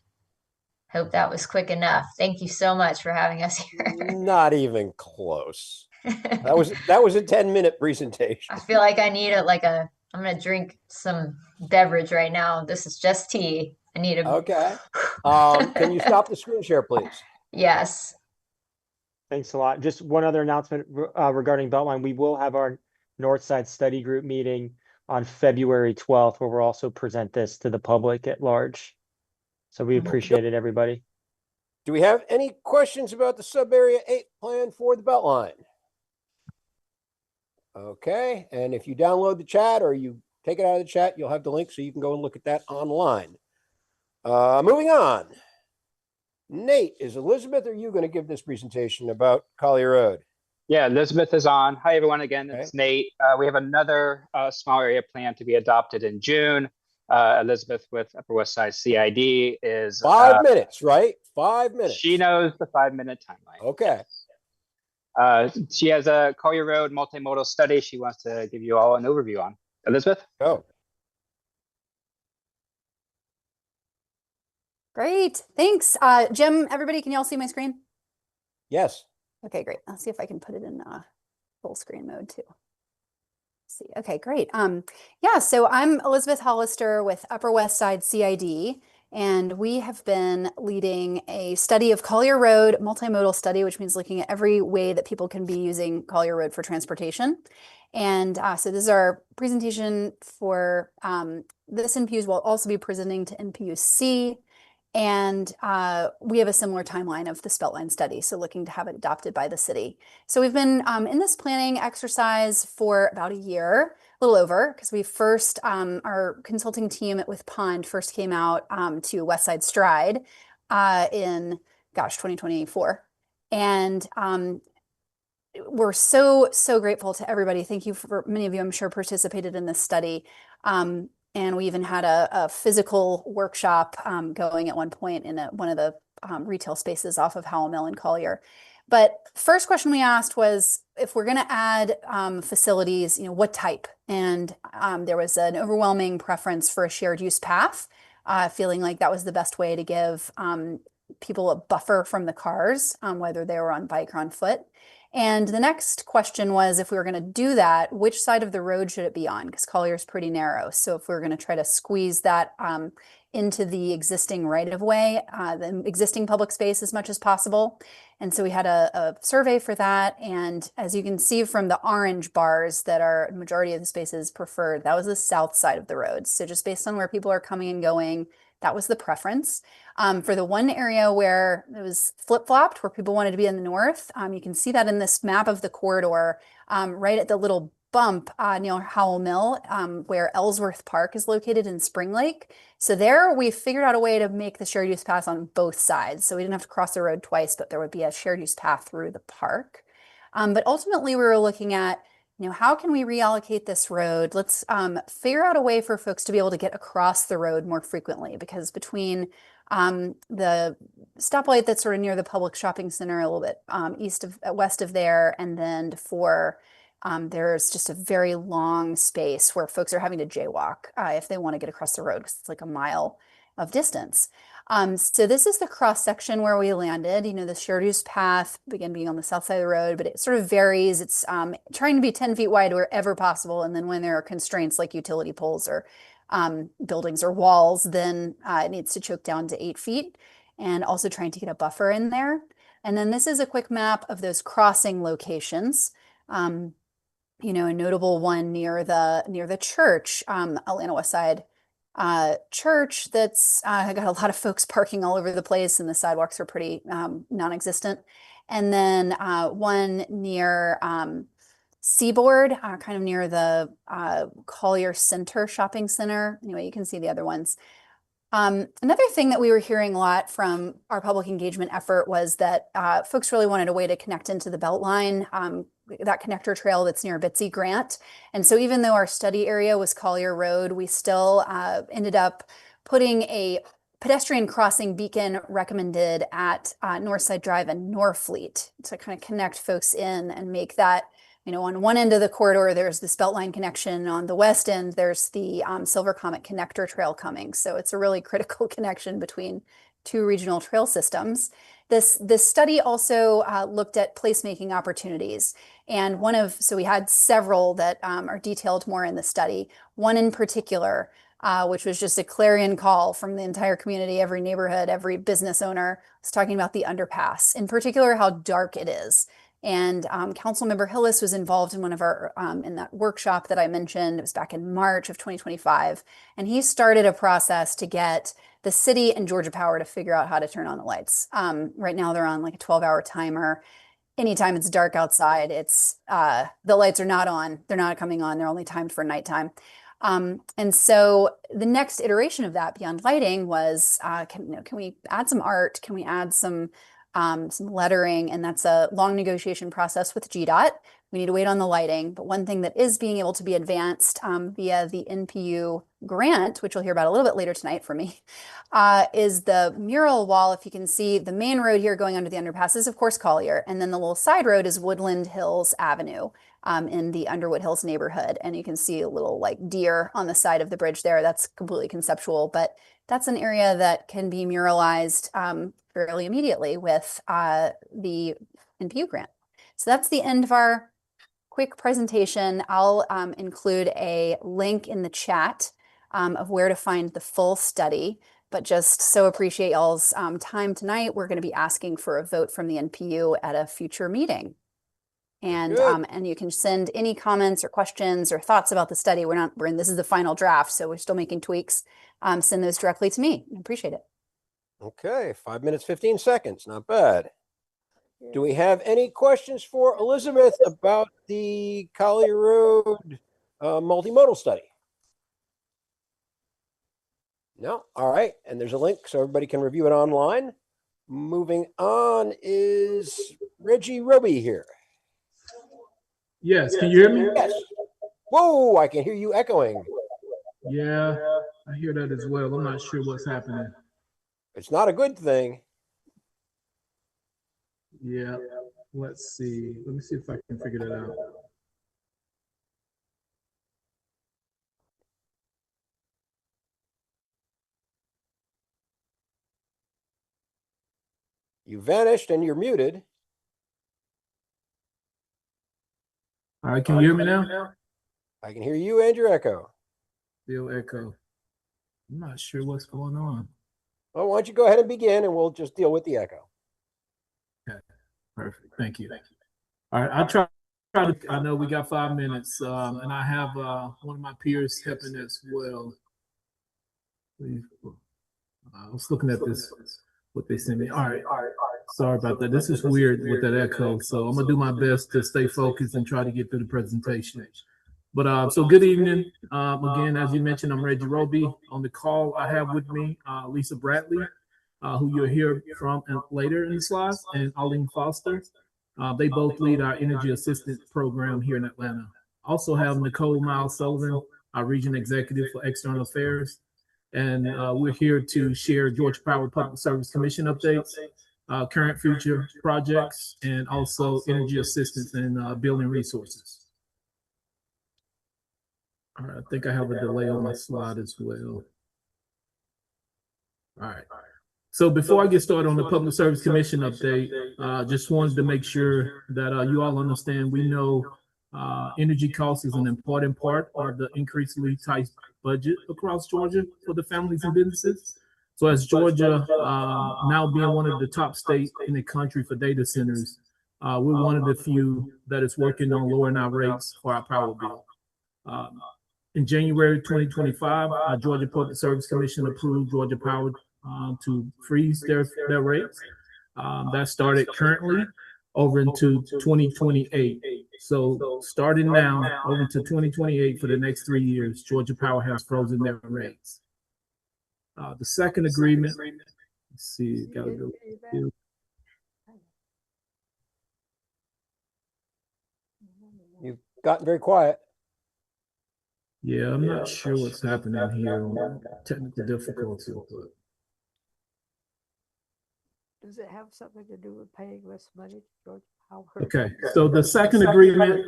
Hope that was quick enough. Thank you so much for having us here. Not even close. That was a 10-minute presentation. I feel like I need I'm gonna drink some beverage right now. This is just tea. I need a Okay. Can you stop the screen share, please? Yes. Thanks a lot. Just one other announcement regarding Beltline. We will have our Northside Study Group meeting on February 12th, where we'll also present this to the public at large. So we appreciate it, everybody. Do we have any questions about the Sub-Area 8 plan for the Beltline? Okay, and if you download the chat or you take it out of the chat, you'll have the link so you can go and look at that online. Moving on. Nate, is Elizabeth, are you going to give this presentation about Collier Road? Yeah, Elizabeth is on. Hi, everyone. Again, it's Nate. We have another small area plan to be adopted in June. Elizabeth with Upper West Side CID is 5 minutes, right? 5 minutes. She knows the 5-minute timeline. Okay. She has a Collier Road multimodal study she wants to give you all an overview on. Elizabeth? Go. Great, thanks. Jim, everybody, can you all see my screen? Yes. Okay, great. I'll see if I can put it in full screen mode too. Let's see, okay, great. Yeah, so I'm Elizabeth Hollister with Upper West Side CID, and we have been leading a study of Collier Road, multimodal study, which means looking at every way that people can be using Collier Road for transportation. And so this is our presentation for this NPUs. We'll also be presenting to NPU-C. And we have a similar timeline of the Beltline study, so looking to have it adopted by the city. So we've been in this planning exercise for about a year, a little over, because we first, our consulting team with Pond first came out to West Side Stride in, 2024. And we're so grateful to everybody. Thank you for many of you, I'm sure, participated in this study. And we even had a physical workshop going at one point in one of the retail spaces off of Howell Mill and Collier. But first question we asked was, if we're going to add facilities, what type? And there was an overwhelming preference for a shared use path, feeling like that was the best way to give people a buffer from the cars, whether they were on bike or on foot. And the next question was, if we were going to do that, which side of the road should it be on? Because Collier is pretty narrow. So if we were going to try to squeeze that into the existing right-of-way, the existing public space as much as possible. And so we had a survey for that. And as you can see from the orange bars that are the majority of the spaces preferred, that was the south side of the road. So just based on where people are coming and going, that was the preference. For the one area where it was flip-flopped, where people wanted to be in the north, you can see that in this map of the corridor, right at the little bump near Howell Mill, where Ellsworth Park is located in Spring Lake. So there we figured out a way to make the shared use path on both sides. So we didn't have to cross the road twice, but there would be a shared use path through the park. But ultimately we were looking at, how can we reallocate this road? Let's figure out a way for folks to be able to get across the road more frequently, because between the stoplight that's sort of near the public shopping center, a little bit west of there, and then there's just a very long space where folks are having to jaywalk if they want to get across the road, because it's like a mile of distance. So this is the cross section where we landed. The shared use path, again, being on the south side of the road, but it sort of varies. It's trying to be 10 feet wide wherever possible. And then when there are constraints like utility poles or buildings or walls, then it needs to choke down to 8 feet, and also trying to get a buffer in there. And then this is a quick map of those crossing locations. A notable one near the church, Atlanta West Side church, that's got a lot of folks parking all over the place, and the sidewalks are pretty non-existent. And then one near Seaboard, kind of near the Collier Center shopping center. Anyway, you can see the other ones. Another thing that we were hearing a lot from our public engagement effort was that folks really wanted a way to connect into the Beltline, that connector trail that's near Bitsy Grant. And so even though our study area was Collier Road, we still ended up putting a pedestrian crossing beacon recommended at Northside Drive and Norfleet to kind of connect folks in and make that, you know, on one end of the corridor, there's this Beltline connection. On the west end, there's the Silver Comet connector trail coming. So it's a really critical connection between two regional trail systems. This study also looked at placemaking opportunities. And so we had several that are detailed more in the study. One in particular, which was just a clarion call from the entire community, every neighborhood, every business owner, was talking about the underpass, in particular how dark it is. And Councilmember Hillis was involved in one of our, in that workshop that I mentioned. It was back in March of 2025. And he started a process to get the city and Georgia Power to figure out how to turn on the lights. Right now they're on like a 12-hour timer. Anytime it's dark outside, it's the lights are not on. They're not coming on. They're only timed for nighttime. And so the next iteration of that beyond lighting was, can we add some art? Can we add some lettering? And that's a long negotiation process with GDOT. We need to wait on the lighting. But one thing that is being able to be advanced via the NPU grant, which you'll hear about a little bit later tonight from me, is the mural wall. If you can see, the main road here going under the underpass is, of course, Collier. And then the little side road is Woodland Hills Avenue in the Underwood Hills neighborhood. And you can see a little like deer on the side of the bridge there. That's completely conceptual, but that's an area that can be muralized fairly immediately with the NPU grant. So that's the end of our quick presentation. I'll include a link in the chat of where to find the full study, but just so appreciate y'all's time tonight. We're going to be asking for a vote from the NPU at a future meeting. And you can send any comments or questions or thoughts about the study. This is the final draft, so we're still making tweaks. Send those directly to me. I appreciate it. Okay, 5 minutes, 15 seconds. Not bad. Do we have any questions for Elizabeth about the Collier Road multimodal study? No? All right. And there's a link so everybody can review it online. Moving on is Reggie Roby here. Yes, can you hear me? Yes. Whoa, I can hear you echoing. Yeah, I hear that as well. I'm not sure what's happening. It's not a good thing. Yeah, let's see. Let me see if I can figure that out. You vanished and you're muted. All right, can you hear me now? I can hear you and your echo. Still echo. I'm not sure what's going on. Well, why don't you go ahead and begin and we'll just deal with the echo. Okay, perfect. Thank you. All right, I'll try to, I know we got 5 minutes, and I have one of my peers helping as well. I was looking at this, what they sent me. All right. Sorry about that. This is weird with that echo. So I'm gonna do my best to stay focused and try to get through the presentation. But so good evening. Again, as you mentioned, I'm Reggie Roby. On the call, I have with me Lisa Bradley, who you'll hear from later in the slides, and Arlene Foster. They both lead our energy assistance program here in Atlanta. Also have Nicole Miles Sullivan, our region executive for external affairs. And we're here to share Georgia Power Public Service Commission updates, current future projects, and also energy assistance and building resources. All right, I think I have a delay on my slide as well. All right. So before I get started on the Public Service Commission update, just wanted to make sure that you all understand we know energy costs is an important part of the increasingly tight budget across Georgia for the families and businesses. So as Georgia now being one of the top states in the country for data centers, we're one of the few that is working on lowering our rates for our power bill. In January 2025, our Georgia Public Service Commission approved Georgia Power to freeze their rates. That started currently over into 2028. So starting now over to 2028 for the next 3 years, Georgia Power has frozen their rates. The second agreement, let's see, gotta go. You've gotten very quiet. Yeah, I'm not sure what's happening here on technical difficulty, but Does it have something to do with paying less money to Georgia Power? okay. So the second agreement, we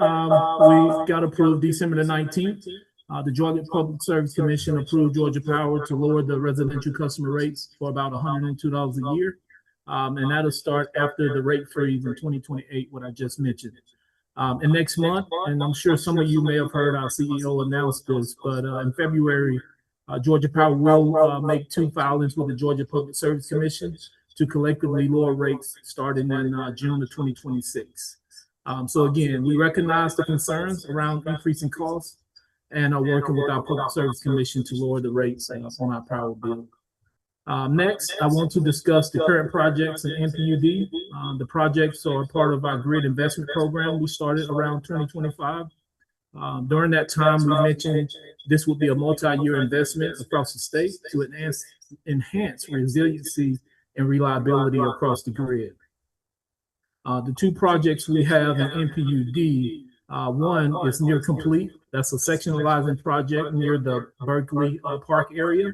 got approved December the 19th. The Georgia Public Service Commission approved Georgia Power to lower the residential customer rates for about $102 a year. And that'll start after the rate freeze in 2028, what I just mentioned. And next month, and I'm sure some of you may have heard our CEO announce this, but in February, Georgia Power will make 2 filings with the Georgia Public Service Commission to collectively lower rates starting in June of 2026. So again, we recognize the concerns around increasing costs and are working with our Public Service Commission to lower the rates on our power bill. Next, I want to discuss the current projects in NPU-D. The projects are part of our grid investment program we started around 2025. During that time, we mentioned this would be a multi-year investment across the state to enhance resiliency and reliability across the grid. The 2 projects we have in NPU-D, one is near complete. That's a sectionalizing project near the Berkeley Park area.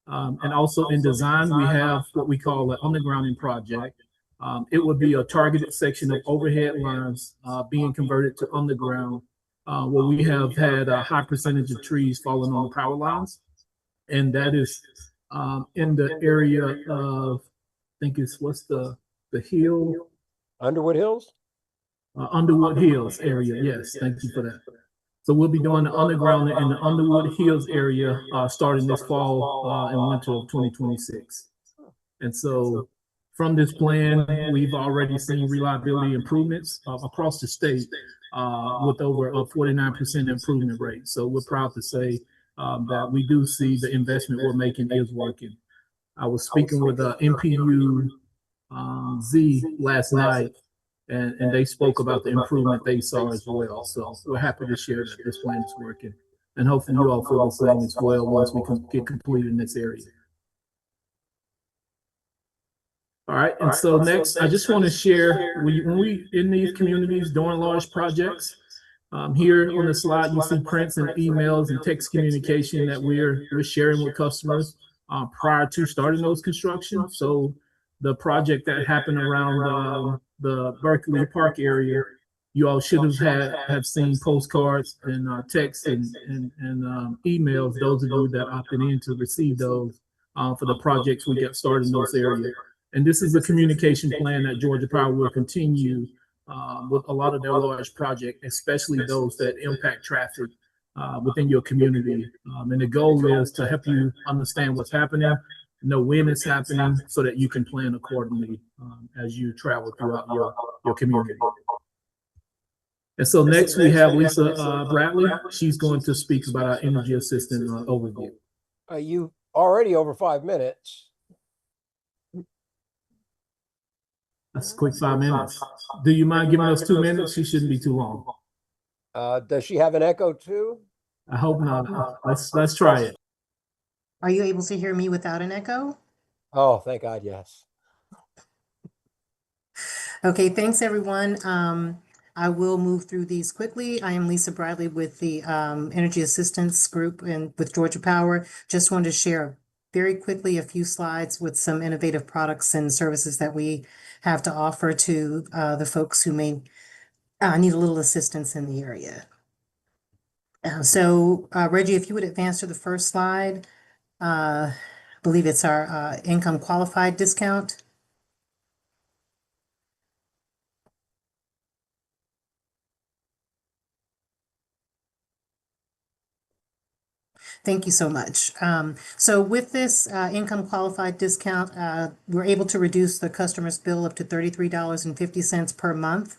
And also in design, we have what we call an undergrounding project. It would be a targeted section of overhead lines being converted to underground, where we have had a high percentage of trees falling on the power lines. And that is in the area of, I think it's, what's the hill? Underwood Hills? Underwood Hills area, yes, thank you for that. So we'll be doing the underground in the Underwood Hills area starting this fall and winter of 2026. And so from this plan, we've already seen reliability improvements across the state with over a 49% improvement rate. So we're proud to say that we do see the investment we're making is working. I was speaking with NPU-Z last night, and they spoke about the improvement they saw as well. So we're happy to share that this plan is working. And hopefully you all feel the same as well once we can get completed in this area. All right, and so next, I just want to share, when we in these communities doing large projects, here on the slide, you see prints and emails and text communication that we're sharing with customers prior to starting those construction. So the project that happened around the Berkeley Park area, you all should have seen postcards and texts and emails, those of you that opted in to receive those for the projects we get started in those areas. And this is a communication plan that Georgia Power will continue with a lot of their large projects, especially those that impact traffic within your community. And the goal is to help you understand what's happening, know when it's happening, so that you can plan accordingly as you travel throughout your community. And so next we have Lisa Bradley. She's going to speak about our energy assistance overview. You already over 5 minutes. That's a quick 5 minutes. Do you mind giving us 2 minutes? She shouldn't be too long. Does she have an echo too? I hope not. Let's try it. Are you able to hear me without an echo? Oh, thank God, yes. Okay, thanks everyone. I will move through these quickly. I am Lisa Bradley with the Energy Assistance Group and with Georgia Power. Just wanted to share very quickly a few slides with some innovative products and services that we have to offer to the folks who may need a little assistance in the area. So Reggie, if you would advance to the first slide. I believe it's our income qualified discount. Thank you so much. So with this income qualified discount, we're able to reduce the customer's bill up to $33.50 per month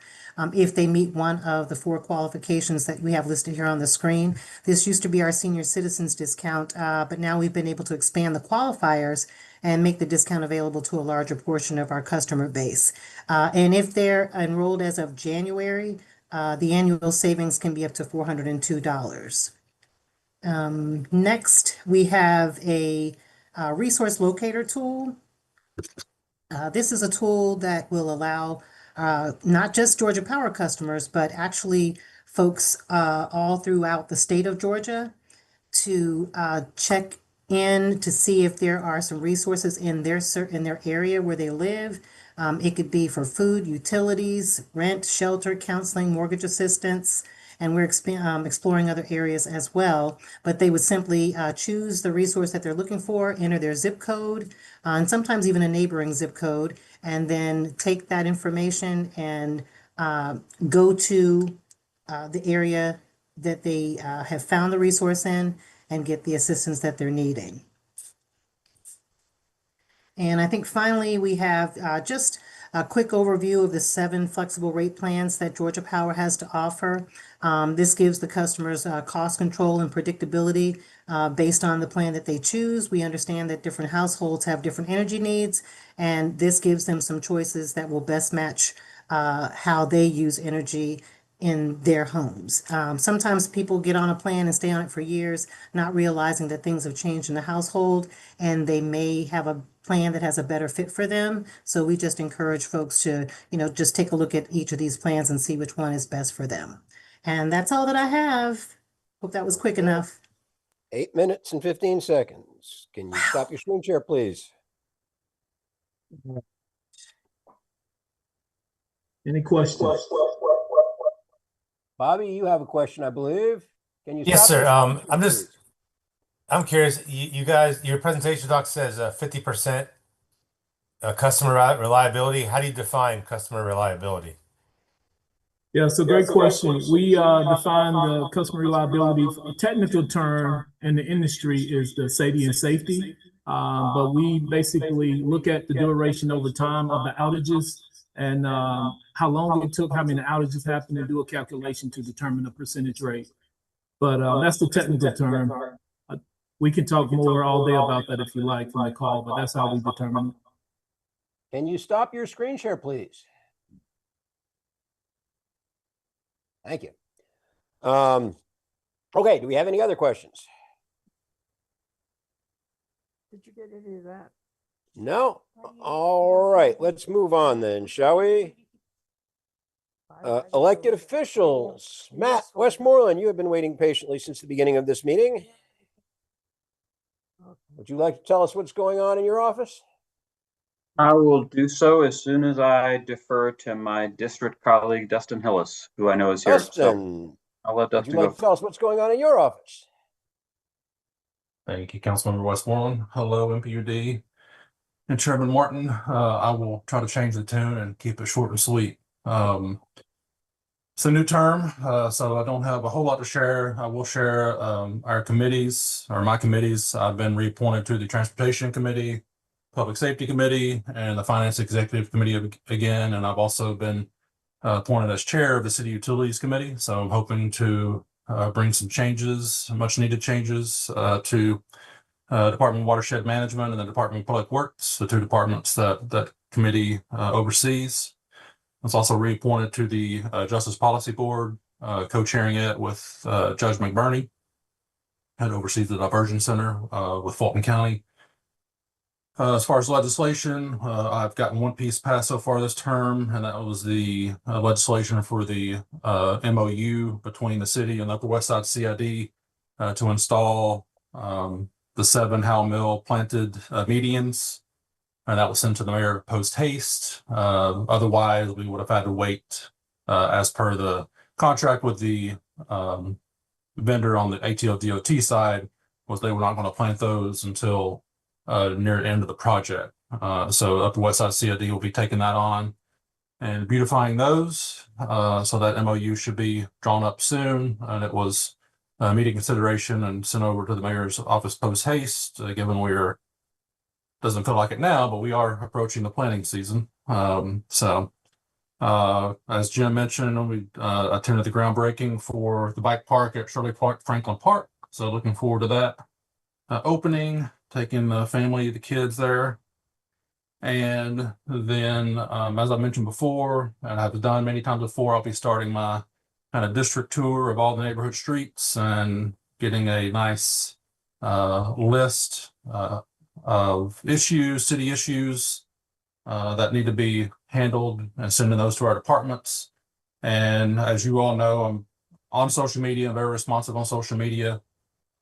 if they meet one of the 4 qualifications that we have listed here on the screen. This used to be our senior citizens discount, but now we've been able to expand the qualifiers and make the discount available to a larger portion of our customer base. And if they're enrolled as of January, the annual savings can be up to $402. Next, we have a resource locator tool. This is a tool that will allow not just Georgia Power customers, but actually folks all throughout the state of Georgia to check in to see if there are some resources in their area where they live. It could be for food, utilities, rent, shelter, counseling, mortgage assistance, and we're exploring other areas as well. But they would simply choose the resource that they're looking for, enter their zip code, and sometimes even a neighboring zip code, and then take that information and go to the area that they have found the resource in and get the assistance that they're needing. And I think finally we have just a quick overview of the 7 flexible rate plans that Georgia Power has to offer. This gives the customers cost control and predictability based on the plan that they choose. We understand that different households have different energy needs, and this gives them some choices that will best match how they use energy in their homes. Sometimes people get on a plan and stay on it for years, not realizing that things have changed in the household, and they may have a plan that has a better fit for them. So we just encourage folks to, just take a look at each of these plans and see which one is best for them. And that's all that I have. Hope that was quick enough. 8 minutes and 15 seconds. Can you stop your screen share, please? Any questions? Bobby, you have a question, I believe. Can you Yes, stop your sir. screen share, please? I'm curious. You guys, your presentation doc says 50% customer reliability. How do you define customer reliability? Yeah, so great question. We define the customer reliability. A technical term in the industry is the SAIDI and safety, but we basically look at the duration over time of the outages and how long it took, how many outages happened, and do a calculation to determine the percentage rate. But that's the technical term. We can talk more all day about that if you like from the call, but that's how we determine it. Can you stop your screen share, please? Thank you. Okay, do we have any other questions? Did you get any of that? No? All right, let's move on then, shall we? Elected officials. Matt Westmoreland, you have been waiting patiently since the beginning of this meeting. Would you like to tell us what's going on in your office? I will do so as soon as I defer to my district colleague, Dustin Hillis, who I know is here. Dustin, So I'll let would Dustin you like go. to tell us what's going on in your office? Thank you, Councilmember Westmoreland. Hello, NPU-D and Chairman Martin. I will try to change the tune and keep it short and sweet. It's a new term, so I don't have a whole lot to share. I will share our committees, or my committees. I've been reappointed to the Transportation Committee, Public Safety Committee, and the Finance Executive Committee again. And I've also been appointed as chair of the City Utilities Committee. So I'm hoping to bring some changes, much needed changes to Department of Watershed Management and the Department of Public Works, the 2 departments that committee oversees. I was also reappointed to the Justice Policy Board, co-chairing it with Judge McBurney, and oversees the Diversion Center with Fulton County. As far as legislation, I've gotten one piece passed so far this term, and that was the legislation for the MOU between the city and the Upper West Side CID to install the 7 Howell Mill planted medians. And that was sent to the mayor post haste. Otherwise, we would have had to wait as per the contract with the vendor on the ATL DOT side, was they were not going to plant those until near the end of the project. So Upper West Side CID will be taking that on and beautifying those. So that MOU should be drawn up soon. And it was meeting consideration and sent over to the mayor's office post haste, given we're doesn't feel like it now, but we are approaching the planting season. So as Jim mentioned, we attended the groundbreaking for the bike park at Shirley Park, Franklin Park. So looking forward to that opening, taking the family, the kids there. And then, as I mentioned before, and I've done many times before, I'll be starting my kind of district tour of all the neighborhood streets and getting a nice list of issues, city issues that need to be handled, and sending those to our departments. And as you all know, I'm on social media, very responsive on social media,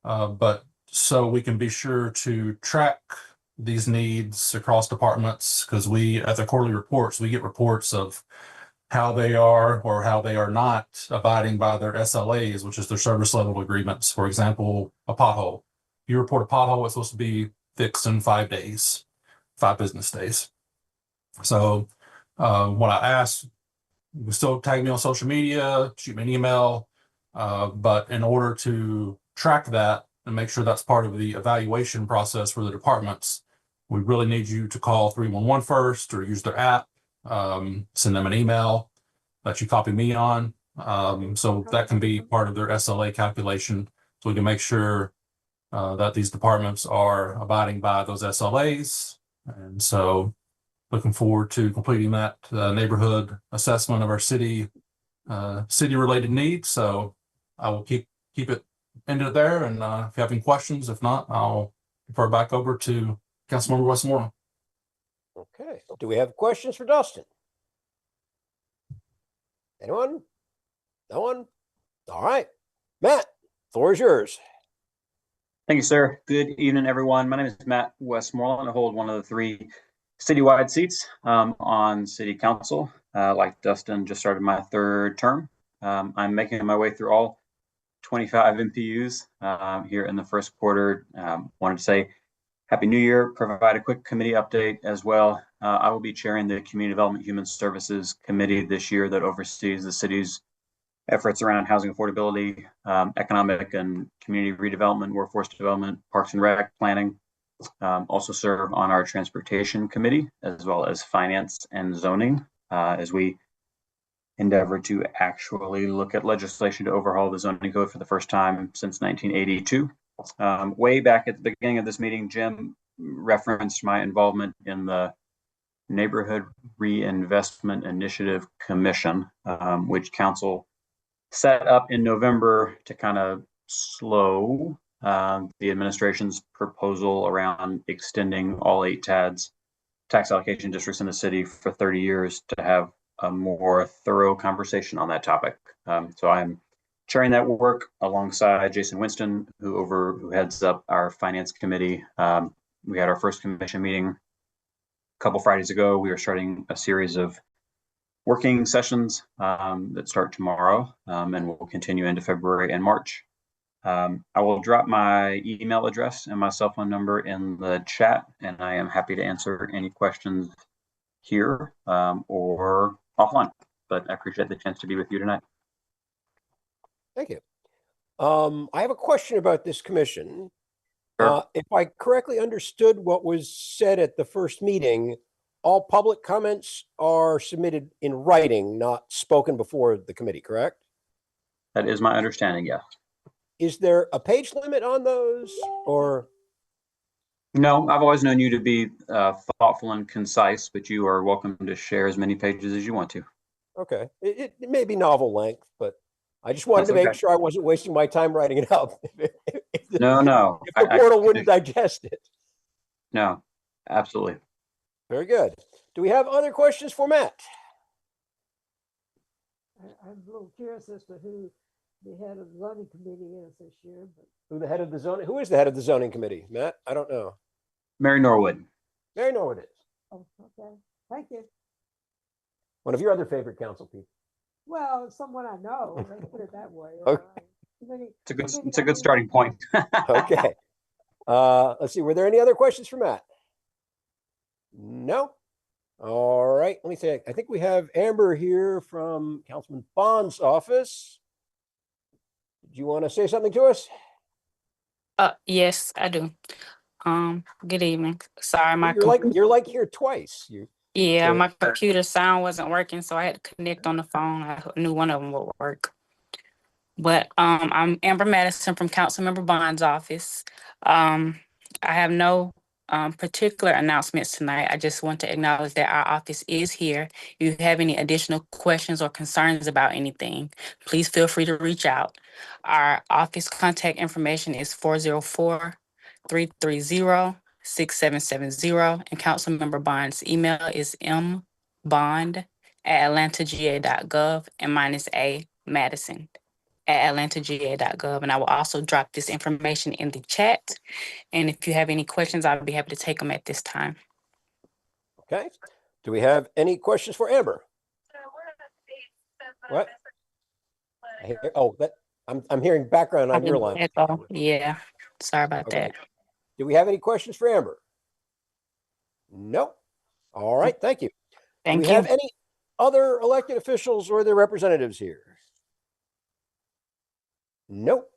but so we can be sure to track these needs across departments, because we, at the quarterly reports, we get reports of how they are or how they are not abiding by their SLAs, which is their service level agreements. For example, a pothole. You report a pothole, it's supposed to be fixed in 5 days, 5 business days. So when I ask, you can still tag me on social media, shoot me an email, but in order to track that and make sure that's part of the evaluation process for the departments, we really need you to call 311 first, or use their app, send them an email that you copy me on. So that can be part of their SLA calculation, so we can make sure that these departments are abiding by those SLAs. And so looking forward to completing that neighborhood assessment of our city related needs. So I will keep it ended there. And if you have any questions, if not, I'll refer back over to Councilmember Westmoreland. Okay. Do we have questions for Dustin? Anyone? No one? All right. Matt, floor is yours. Thank you, sir. Good evening, everyone. My name is Matt Westmoreland. I hold one of the 3 citywide seats on City Council. Like Dustin, just started my 3rd term. I'm making my way through all 25 NPUs here in the first quarter. Wanted to say Happy New Year, provide a quick committee update as well. I will be chairing the Community Development Human Services Committee this year that oversees the city's efforts around housing affordability, economic and community redevelopment, workforce development, parks and rec planning. Also serve on our transportation committee, as well as finance and zoning, as we endeavor to actually look at legislation to overhaul the zoning code for the first time since 1982. Way back at the beginning of this meeting, Jim referenced my involvement in the Neighborhood Reinvestment Initiative Commission, which council set up in November to kind of slow the administration's proposal around extending all 8 TADs, tax allocation districts in the city, for 30 years to have a more thorough conversation on that topic. So I'm chairing that work alongside Jason Winston, who heads up our finance committee. We had our first commission meeting a couple Fridays ago. We are starting a series of working sessions that start tomorrow and will continue into February and March. I will drop my email address and my cell phone number in the chat, and I am happy to answer any questions here or offline. But I appreciate the chance to be with you tonight. Thank you. I have a question about this commission. Sure. If I correctly understood what was said at the first meeting, all public comments are submitted in writing, not spoken before the committee, correct? That is my understanding, yes. Is there a page limit on those, or? No, I've always known you to be thoughtful and concise, but you are welcome to share as many pages as you want to. Okay, it may be novel length, but I just wanted That's to make okay. sure I wasn't wasting my time writing it up. If the portal wouldn't digest it. No, absolutely. Very good. Do we have other questions for Matt? I'm a little curious as to who the head of the zoning committee is this year, but Who is the head of the zoning committee? Matt, I don't know. Mary Norwood. Mary Norwood is. oh, okay, thank you. One of your other favorite council people. Well, someone I know, let's put it that way. Okay. It's a good starting point. Okay. Let's see. Were there any other questions for Matt? No. All right. Let me see. I think we have Amber here from Councilman Bond's office. Do you want to say something to us? Yes, I do. Good evening. Sorry, my You're like here twice. yeah, so- my computer sound wasn't working, so I had to connect on the phone. I knew one of them would work. But I'm Amber Madison from Councilmember Bond's office. I have no particular announcements tonight. I just want to acknowledge that our office is here. If you have any additional questions or concerns about anything, please feel free to reach out. Our office contact information is 404-330-6955. 6770. And Councilmember Bond's email is mbond@atlantaga.gov, and mine is madison@atlantaga.gov. And I will also drop this information in the chat. And if you have any questions, I'll be happy to take them at this time. Okay. Do we have any questions for Amber? What? I'm hearing background on your line. Echo. Yeah. Sorry about Okay. that. Do we have any questions for Amber? No. All right. Thank you. Thank Do we you. have any other elected officials or their representatives here? Nope.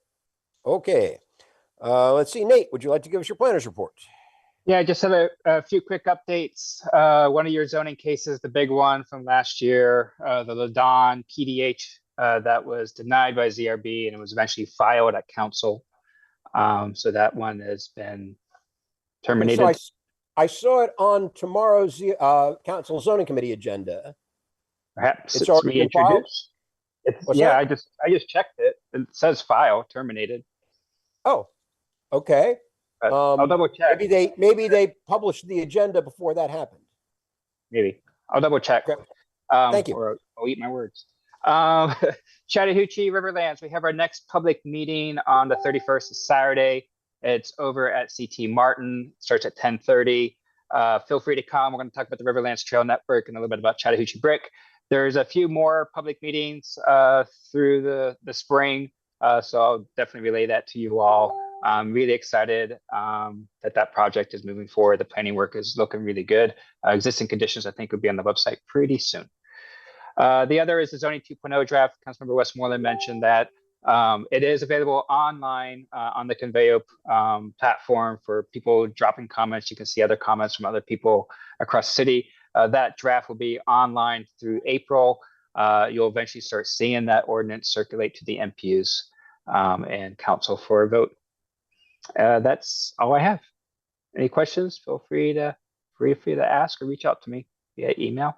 Okay. Let's see. Nate, would you like to give us your planner's report? Yeah, I just have a few quick updates. One of your zoning cases, the big one from last year, the Ladon PDH that was denied by ZRB and it was eventually filed at council. So that one has been terminated. Okay, so I saw it on tomorrow's council zoning committee agenda. Perhaps it's it's already been filed? reintroduced. Yeah, I just checked it. It says file terminated. Oh, okay. I'll double check. Maybe they published the agenda before that happened. Maybe I'll double check. Okay. Thank you. Or I'll eat my words. Chattahoochee Riverlands. We have our next public meeting on the 31st of Saturday. It's over at CT Martin. It starts at 10:30. Feel free to come. We're going to talk about the Riverlands Trail Network and a little bit about Chattahoochee Brick. There's a few more public meetings through the spring. So I'll definitely relay that to you all. I'm really excited that project is moving forward. The planning work is looking really good. Existing conditions, I think, will be on the website pretty soon. The other is the zoning 2.0 draft. Councilmember Westmoreland mentioned that it is available online on the Conveyo platform for people dropping comments. You can see other comments from other people across the city. That draft will be online through April. You'll eventually start seeing that ordinance circulate to the NPUs and council for a vote. That's all I have. Any questions? Feel free to ask or reach out to me via email.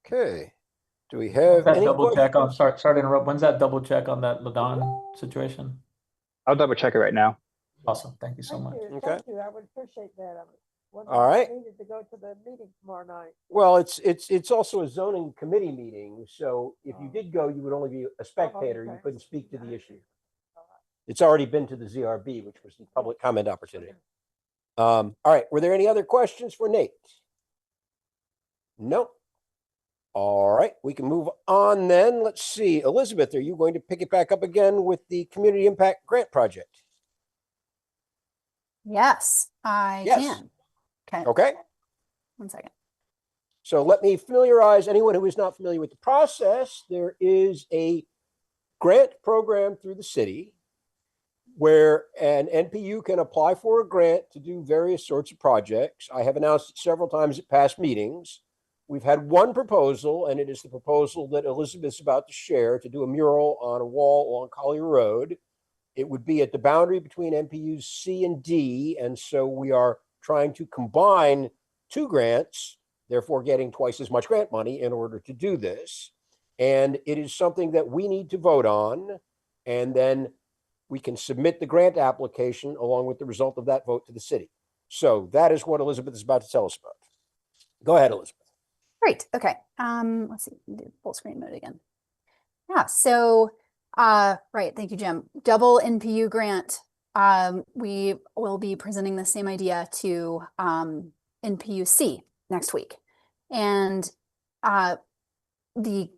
Okay. Do we have any double check on? questions? Sorry to interrupt. When's that double check on that Ladon situation? I'll double check it right now. Awesome. Thank you so much. Thank you. I would appreciate that. All right. Needed to go to the meeting tomorrow night. Well, it's also a zoning committee meeting, so if you did go, you would only be a spectator. You couldn't speak to the issue. It's already been to the ZRB, which was the public comment opportunity. All right. Were there any other questions for Nate? Nope. All right. We can move on then. Let's see. Elizabeth, are you going to pick it back up again with the Community Impact Grant Project? Yes, I can. Okay. Okay. 1 second. So let me familiarize anyone who is not familiar with the process. There is a grant program through the city where an NPU can apply for a grant to do various sorts of projects. I have announced it several times at past meetings. We've had one proposal, and it is the proposal that Elizabeth is about to share to do a mural on a wall along Collier Road. It would be at the boundary between NPUs C and D, and so we are trying to combine two grants, therefore getting twice as much grant money in order to do this. And it is something that we need to vote on, and then we can submit the grant application along with the result of that vote to the city. So that is what Elizabeth is about to tell us about. Go ahead, Elizabeth. Great. Okay. Let's see. Do full screen mode again. Yeah. So, right. Thank you, Jim. Double NPU grant. We will be presenting the same idea to NPU-C next week, and the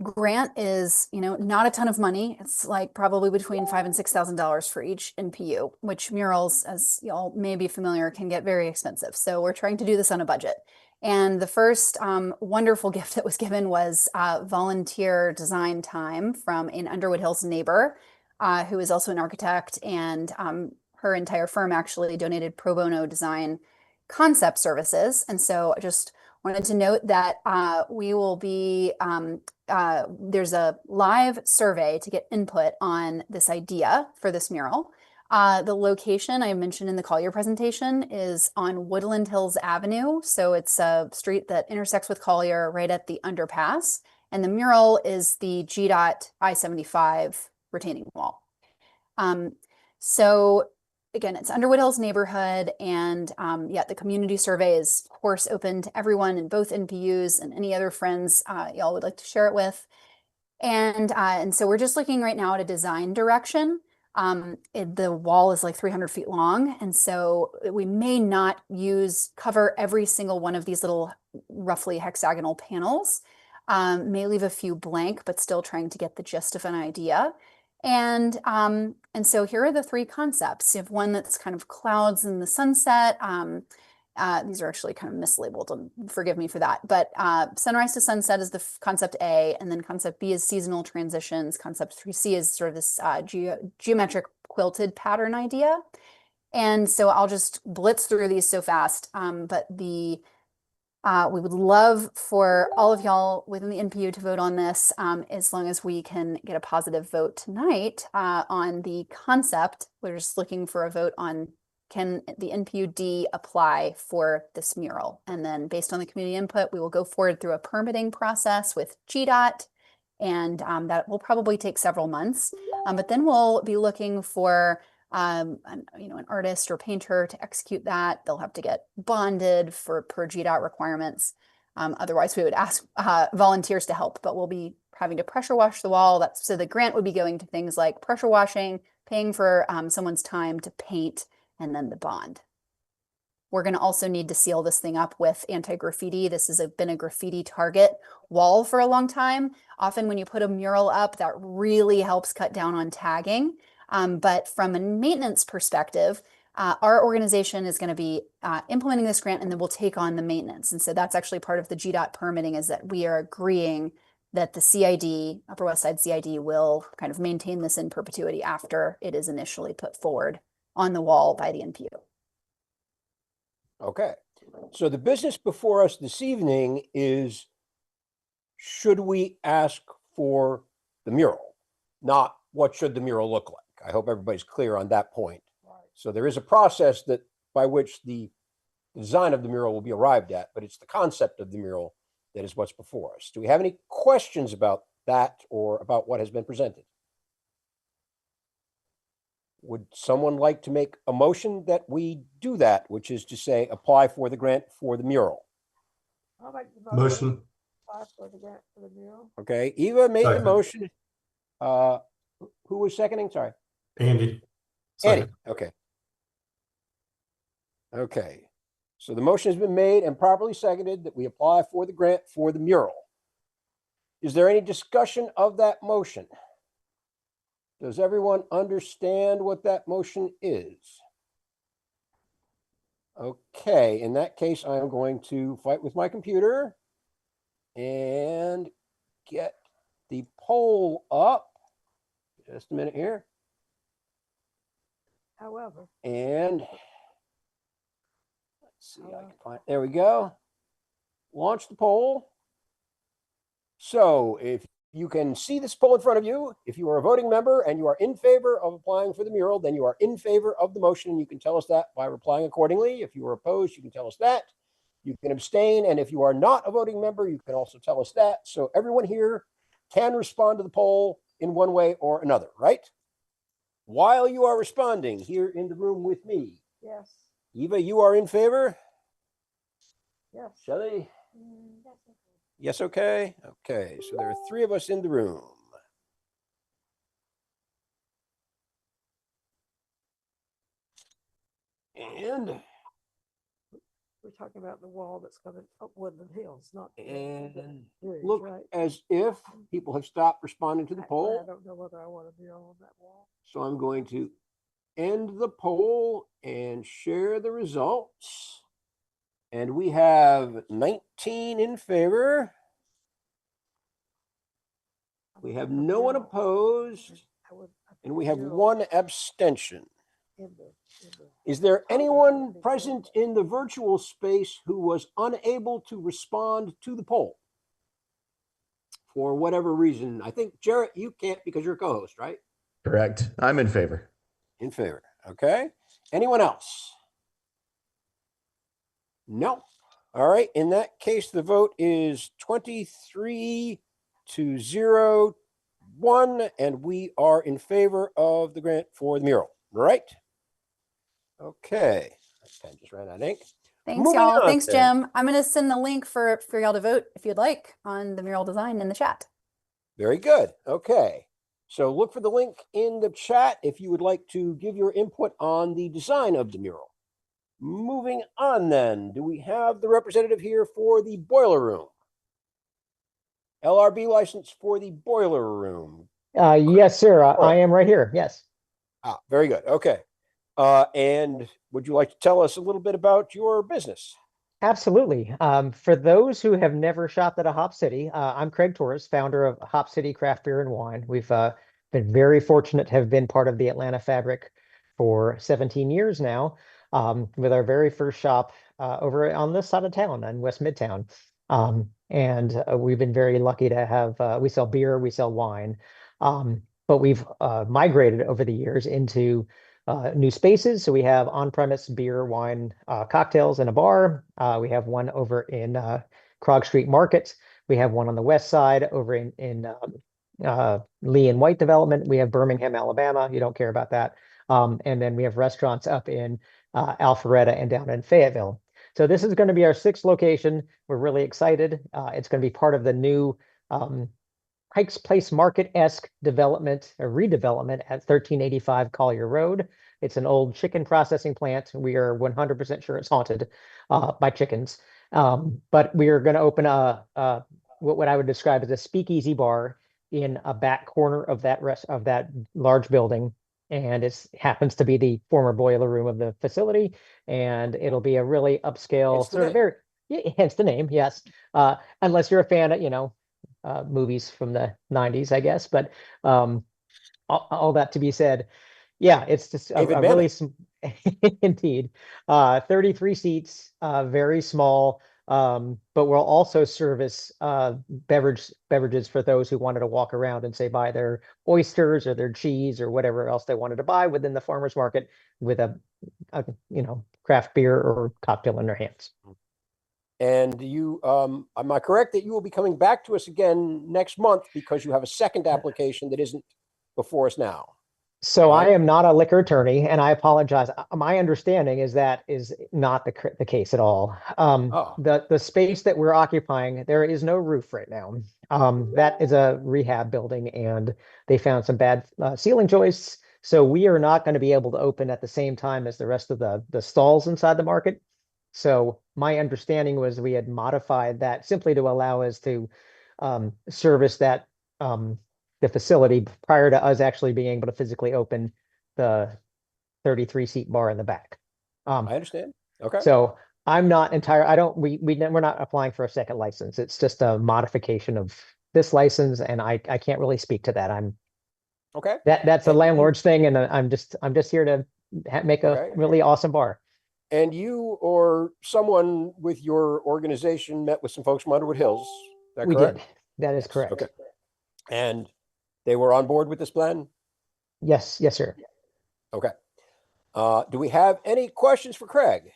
grant is, not a ton of money. It's like probably between $5,000 and $6,000 for each NPU, which murals, as y'all may be familiar, can get very expensive. So we're trying to do this on a budget. And the first wonderful gift that was given was volunteer design time from an Underwood Hills neighbor who is also an architect, and her entire firm actually donated pro bono design concept services. And so I just wanted to note that we will be, there's a live survey to get input on this idea for this mural. The location I mentioned in the Collier presentation is on Woodland Hills Avenue. So it's a street that intersects with Collier right at the underpass. And the mural is the GDOT I-75 retaining wall. So again, it's Underwood Hills neighborhood, and yeah, the community survey is of course open to everyone in both NPUs and any other friends y'all would like to share it with. And so we're just looking right now at a design direction. The wall is like 300 feet long, and so we may not cover every single one of these little roughly hexagonal panels. May leave a few blank, but still trying to get the gist of an idea. And so here are the three concepts. You have one that's kind of clouds in the sunset. These are actually kind of mislabeled, and forgive me for that. But sunrise to sunset is the concept A, and then concept B is seasonal transitions. Concept 3C is sort of this geometric quilted pattern idea. And so I'll just blitz through these so fast. But we would love for all of y'all within the NPU to vote on this, as long as we can get a positive vote tonight on the concept. We're just looking for a vote on, can the NPU-D apply for this mural? And then based on the community input, we will go forward through a permitting process with GDOT, and that will probably take several months. But then we'll be looking for an artist or painter to execute that. They'll have to get bonded per GDOT requirements. Otherwise, we would ask volunteers to help, but we'll be having to pressure wash the wall. So the grant would be going to things like pressure washing, paying for someone's time to paint, and then the bond. We're going to also need to seal this thing up with anti-graffiti. This has been a graffiti target wall for a long time. Often when you put a mural up, that really helps cut down on tagging. But from a maintenance perspective, our organization is going to be implementing this grant, and then we'll take on the maintenance. And so that's actually part of the GDOT permitting, is that we are agreeing that the CID, Upper West Side CID, will kind of maintain this in perpetuity after it is initially put forward on the wall by the NPU. Okay. So the business before us this evening is, should we ask for the mural? Not what should the mural look like? I hope everybody's clear on that point. So there is a process by which the design of the mural will be arrived at, but it's the concept of the mural that is what's before us. Do we have any questions about that or about what has been presented? Would someone like to make a motion that we do that, which is to say, apply for the grant for the mural? I'll make the Motion. Apply for the grant for the mural. Okay, Eva made the Second. motion. Who was seconding? Sorry. Andy. Andy, Second. okay. Okay, so the motion has been made and properly seconded that we apply for the grant for the mural. Is there any discussion of that motion? Does everyone understand what that motion is? Okay, in that case, I am going to fight with my computer and get the poll up. Just a minute here. However, And let's see, I can find, there we go. Launch the poll. So if you can see this poll in front of you, if you are a voting member and you are in favor of applying for the mural, then you are in favor of the motion. You can tell us that by replying accordingly. If you are opposed, you can tell us that. You can abstain. And if you are not a voting member, you can also tell us that. So everyone here can respond to the poll in one way or another, right? While you are responding here in the room with me, yes, Eva, you are in favor? yes. Shelley? Yes. Yes, okay. Okay, so there are three of us in the room. And We're talking about the wall that's coming up Woodland Hills, not the bridge, look right? as if people have stopped responding to the I poll. don't know whether I want to be on that wall. So I'm going to end the poll and share the results. And we have 19 in favor. We have no one opposed, and we have one abstention. Is there anyone present in the virtual space who was unable to respond to the poll for whatever reason? I think, Jarrett, you can't because you're a co-host, right? Correct. I'm in favor. In favor. Okay. Anyone else? No. All right. In that case, the vote is 23-0-1, and we are in favor of the grant for the mural. Right? Okay. Pen just ran out of ink. Thanks, Moving y'all. on Thanks, then. Jim. I'm going to send the link for y'all to vote if you'd like on the mural design in the chat. Very good. Okay. So look for the link in the chat if you would like to give your input on the design of the mural. Moving on then, do we have the representative here for the boiler room? LRB license for the boiler room. Yes, sir. I Correct. am right here. Yes. Ah, very good. Okay. And would you like to tell us a little bit about your business? Absolutely. For those who have never shopped at a Hop City, I'm Craig Torres, founder of Hop City Craft Beer and Wine. We've been very fortunate to have been part of the Atlanta fabric for 17 years now, with our very first shop over on this side of town in West Midtown. And we've been very lucky to have, we sell beer, we sell wine, but we've migrated over the years into new spaces. So we have on-premise beer, wine, cocktails in a bar. We have one over in Krog Street Market. We have one on the west side over in Lee and White Development. We have Birmingham, Alabama. You don't care about that. And then we have restaurants up in Alpharetta and down in Fayetteville. So this is going to be our 6th location. We're really excited. It's going to be part of the new Pikes Place Market-esque development, a redevelopment at 1385 Collier Road. It's an old chicken processing plant. We are 100% sure it's haunted by chickens. But we are going to open what I would describe as a speakeasy bar in a back corner of that large building. And it happens to be the former boiler room of the facility. And it'll be a really upscale sort of very, hence the name, yes. Unless you're a fan of, movies from the 90s, I guess. But all that to be said, yeah, it's just a really indeed 33 seats, very small. But we'll also service beverages for those who wanted to walk around and say buy their oysters or their cheese or whatever else they wanted to buy within the farmers market with a craft beer or cocktail in their hands. And you, am I correct that you will be coming back to us again next month because you have a second application that isn't before us now? So I am not a liquor attorney, and I apologize. My understanding is that is not the case at all. The space that we're occupying, there is no roof right now. That is a rehab building, and they found some bad ceiling joists. So we are not going to be able to open at the same time as the rest of the stalls inside the market. So my understanding was we had modified that simply to allow us to service that the facility prior to us actually being able to physically open the 33 seat bar in the back. I understand. Okay. So I'm not we're not applying for a second license. It's just a modification of this license, and I can't really speak to that. Okay. That's a landlord's thing, and I'm just here to make a really awesome bar. And you or someone with your organization met with some folks from Underwood Hills. Is that correct? We did. That is correct. Okay. And they were on board with this plan? Yes, sir. Okay. Do we have any questions for Craig?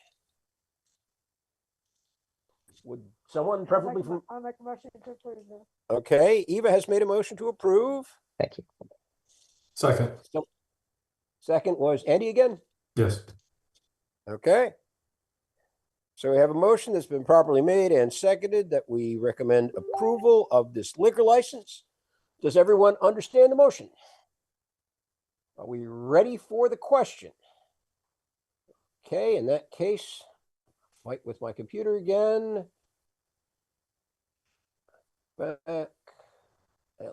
Would someone preferably from? I'll make a motion to approve this. Okay, Eva has made a motion to approve. Thank you. Second. Second was Andy again? Yes. Okay. So we have a motion that's been properly made and seconded that we recommend approval of this liquor license. Does everyone understand the motion? Are we ready for the question? Okay, in that case, fight with my computer again. Back and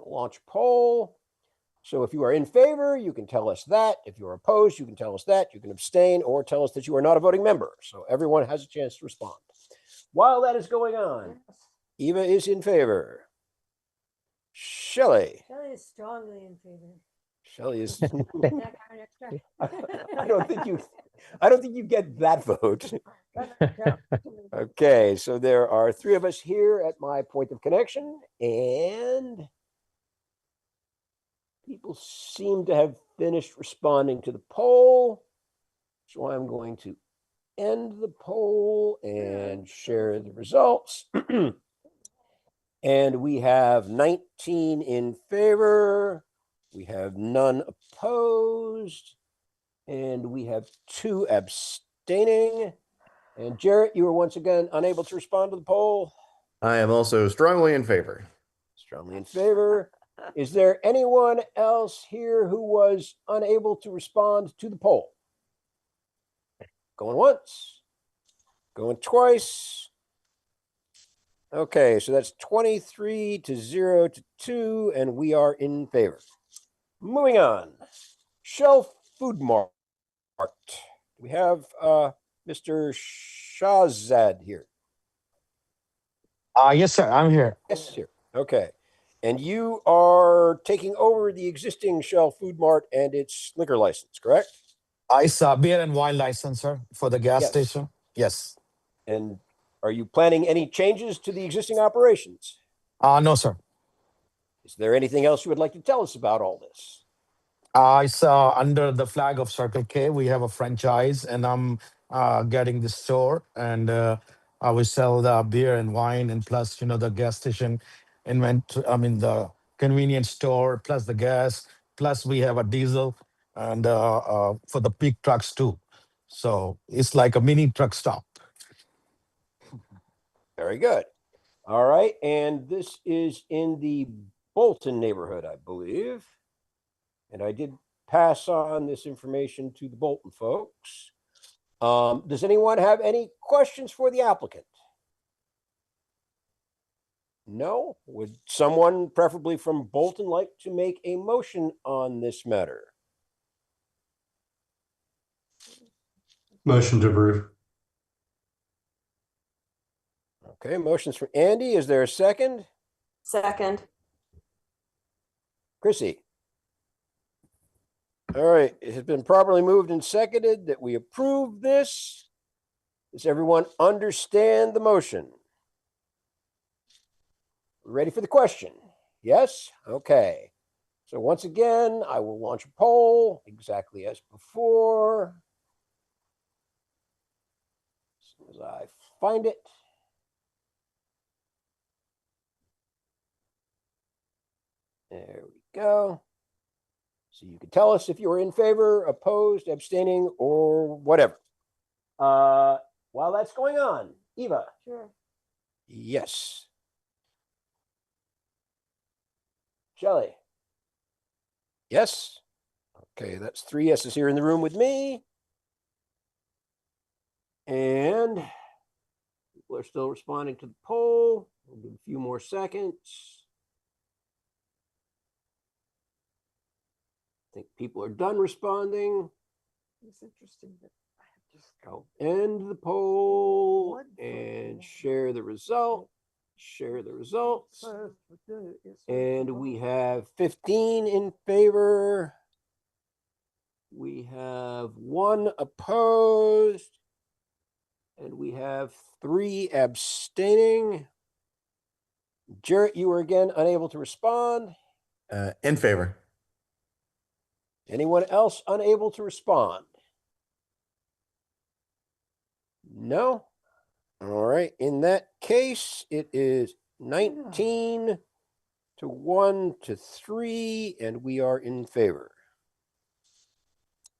launch poll. So if you are in favor, you can tell us that. If you're opposed, you can tell us that. You can abstain or tell us that you are not a voting member. So everyone has a chance to respond. While that is going on, Eva is in favor. Shelley. Shelley is strongly in favor. Shelley is. That kind of extra. I don't think you get that vote. Okay, so there are 3 of us here at my point of connection, and people seem to have finished responding to the poll. So I'm going to end the poll and share the results. And we have 19 in favor. We have none opposed. And we have 2 abstaining. And Jarrett, you were once again unable to respond to the poll. I am also strongly in favor. Strongly in favor. Is there anyone else here who was unable to respond to the poll? Going once, going twice. Okay, so that's 23 to 0 to 2, and we are in favor. Moving on. Shelf Food Mart. We have Mr. Shahzad here. Yes, sir. I'm here. Yes, here. Okay. And you are taking over the existing Shell Food Mart and its liquor license, correct? It's a beer and wine license, sir, for the gas station. Yes. And are you planning any changes to the existing operations? No, sir. Is there anything else you would like to tell us about all this? It's under the flag of Circle K. We have a franchise, and I'm getting the store, and I will sell the beer and wine, and plus, the gas station the convenience store, plus the gas, plus we have a diesel, and for the big trucks too. So it's like a mini truck stop. Very good. All right. And this is in the Bolton neighborhood, I believe. And I did pass on this information to the Bolton folks. Does anyone have any questions for the applicant? No? Would someone, preferably from Bolton, like to make a motion on this matter? Motion to approve. Okay, motion's from Andy. Is there a second? Second. Chrissy. All right, it has been properly moved and seconded that we approve this. Does everyone understand the motion? Ready for the question? Yes? Okay. So once again, I will launch a poll exactly as before. As soon as I find it. There we go. So you can tell us if you are in favor, opposed, abstaining, or whatever. While that's going on, Eva. Sure. Yes. Shelley. Yes. Okay, that's 3 yeses here in the room with me. And people are still responding to the poll. We'll give a few more seconds. I think people are done responding. It's interesting that I have just I'll end the poll and share the result. Share the results. And we have 15 in favor. We have 1 opposed. And we have 3 abstaining. Jarrett, you were again unable to respond. In favor. Anyone else unable to respond? No? All right. In that case, it is 19 to 1 to 3, and we are in favor.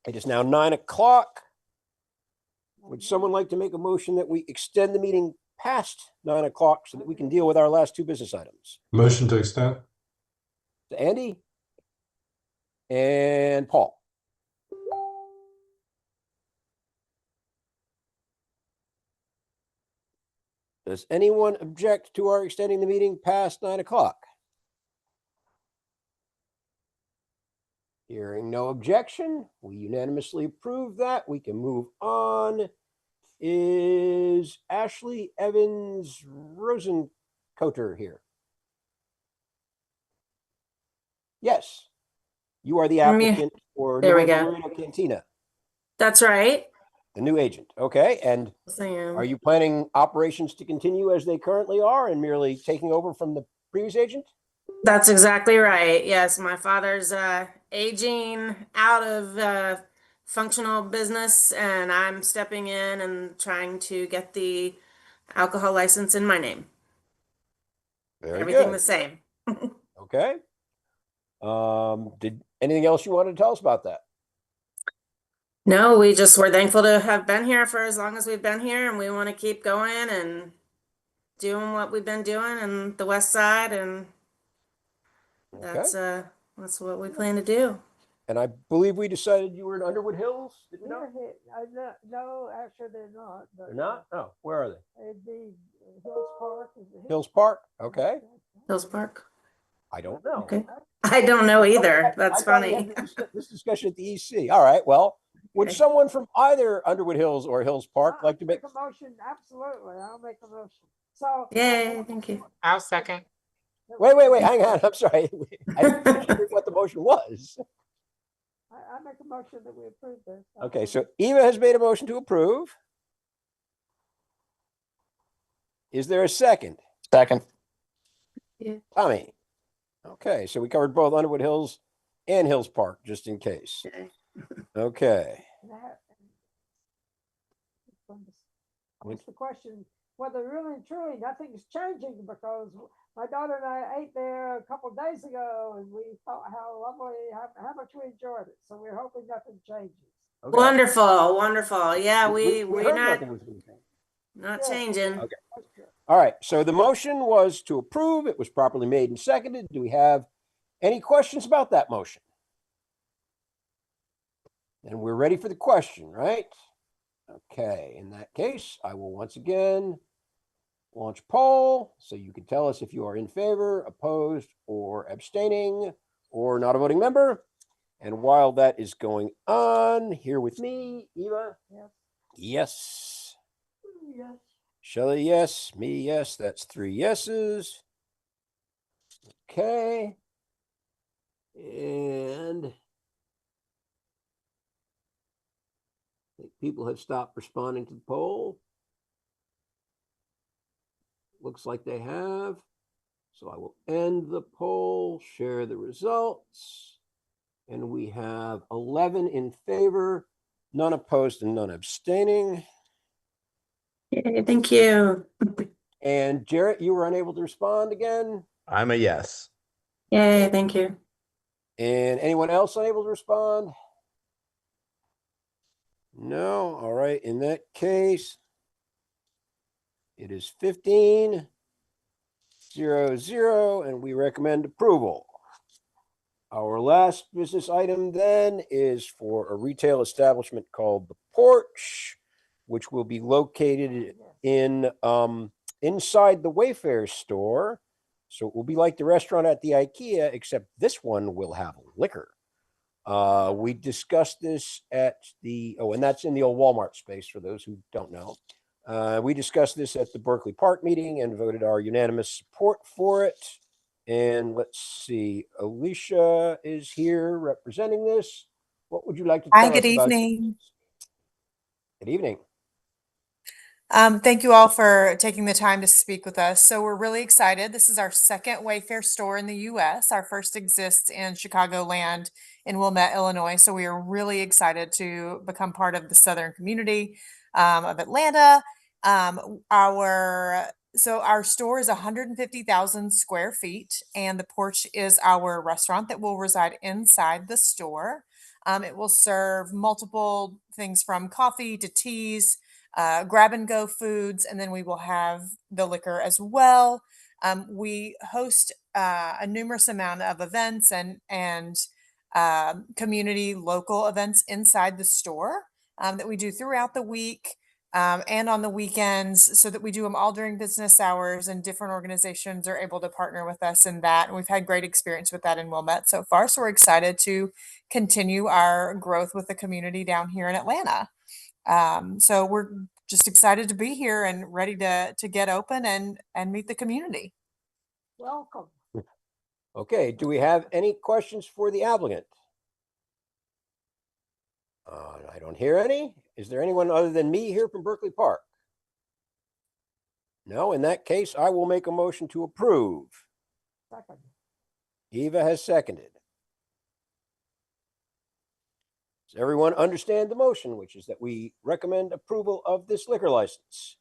It is now 9 o'clock. Would someone like to make a motion that we extend the meeting past 9 o'clock so that we can deal with our last 2 business items? Motion to extend. To Andy and Paul. Does anyone object to our extending the meeting past 9 o'clock? Hearing no objection, we unanimously approve that. We can move on. Is Ashley Evans Rosencoter here? Yes. You are the applicant for There we New go. Laredo Cantina, That's right. the new agent. Okay. And Yes, I am. are you planning operations to continue as they currently are and merely taking over from the previous agent? That's exactly right. Yes, my father's aging out of functional business, and I'm stepping in and trying to get the alcohol license in my name. Very Everything good. the same. Okay. Did anything else you wanted to tell us about that? No, we just were thankful to have been here for as long as we've been here, and we want to keep going and doing what we've been doing in the west side, and that's what we plan to do. And I believe we decided you were in Underwood Hills, did we not? No, actually they're not. But They're not? Oh, where are they? it'd be Hills Park. Hills Park, okay. Hills Park. I don't know. Okay. I don't know either. That's I thought we funny. had this discussion at the EC. All right, well, would someone from either Underwood Hills or Hills Park like to make? A motion? Absolutely, I'll make a motion. So. Yay, thank you. I'll second. Wait, hang on, I'm sorry. I didn't hear what the motion was. I make a motion that we approve this. Okay, so Eva has made a motion to approve. Is there a second? Second. Yeah. Tommy. Okay, so we covered both Underwood Hills and Hills Park, just in case. Okay. It's the question whether really and truly nothing's changing, because my daughter and I ate there a couple of days ago and we thought how lovely, how much we enjoyed it. So we're hoping nothing changes. Okay. Wonderful, wonderful. Yeah, We we're heard not nothing was going to change. not changing. Okay. All right, so the motion was to approve. It was properly made and seconded. Do we have any questions about that motion? And we're ready for the question, right? Okay, in that case, I will once again launch poll so you can tell us if you are in favor, opposed, or abstaining, or not a voting member. And while that is going on, here with me, Eva? Yes. Yes. Yes. Shelley, yes. Me, yes. That's 3 yeses. Okay. And I think people have stopped responding to the poll. Looks like they have. So I will end the poll, share the results. And we have 11 in favor, none opposed, and none abstaining. Yay, thank you. And Jarrett, you were unable to respond again? I'm a yes. Yay, thank you. And anyone else unable to respond? No. All right. In that case, it is 15-0-0, and we recommend approval. Our last business item then is for a retail establishment called The Porch, which will be located in inside the Wayfair store. So it will be like the restaurant at the IKEA, except this one will have liquor. We discussed this at the, and that's in the old Walmart space for those who don't know. We discussed this at the Berkeley Park meeting and voted our unanimous support for it. And let's see, Alicia is here representing this. What would you like to tell us about? Hi, good evening. Good evening. Thank you all for taking the time to speak with us. So we're really excited. This is our second Wayfair store in the U.S. Our first exists in Chicagoland in Wilmette, Illinois. So we are really excited to become part of the southern community of Atlanta. Our store is 150,000 square feet, and The Porch is our restaurant that will reside inside the store. It will serve multiple things from coffee to teas, grab and go foods, and then we will have the liquor as well. We host a numerous amount of events and community local events inside the store that we do throughout the week and on the weekends, so that we do them all during business hours, and different organizations are able to partner with us in that. And we've had great experience with that in Wilmette so far. So we're excited to continue our growth with the community down here in Atlanta. So we're just excited to be here and ready to get open and meet the community. Welcome. Okay, do we have any questions for the applicant? I don't hear any. Is there anyone other than me here from Berkeley Park? No, in that case, I will make a motion to approve. Second. Eva has seconded. Does everyone understand the motion, which is that we recommend approval of this liquor license?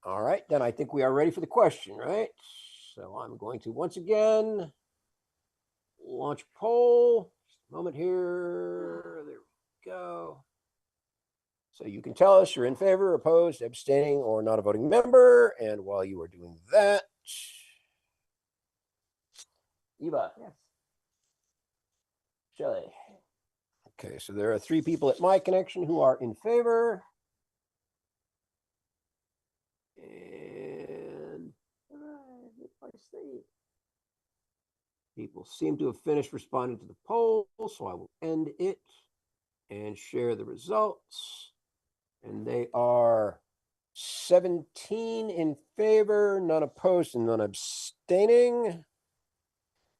All right, then I think we are ready for the question, right? So I'm going to once again launch poll. Just a moment here. There. go. So you can tell us you're in favor, opposed, abstaining, or not a voting member. And while you are doing that, Eva. Yes. Shelley. Okay, so there are 3 people at my connection who are in favor. And people seem to have finished responding to the poll, so I will end it and share the results. And they are 17 in favor, none opposed, and none abstaining.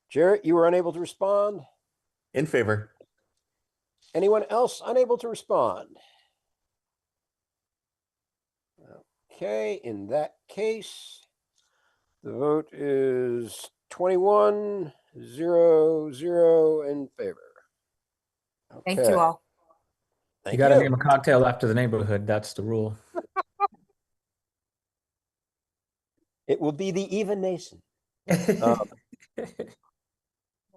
Jarrett, you were unable to respond? In favor. Anyone else unable to respond? Okay, in that case, the vote is 21-0-0 in favor. Okay. Thank you all. Thank You got to you. name a cocktail after the neighborhood. That's the rule. It will be the Eva Nason.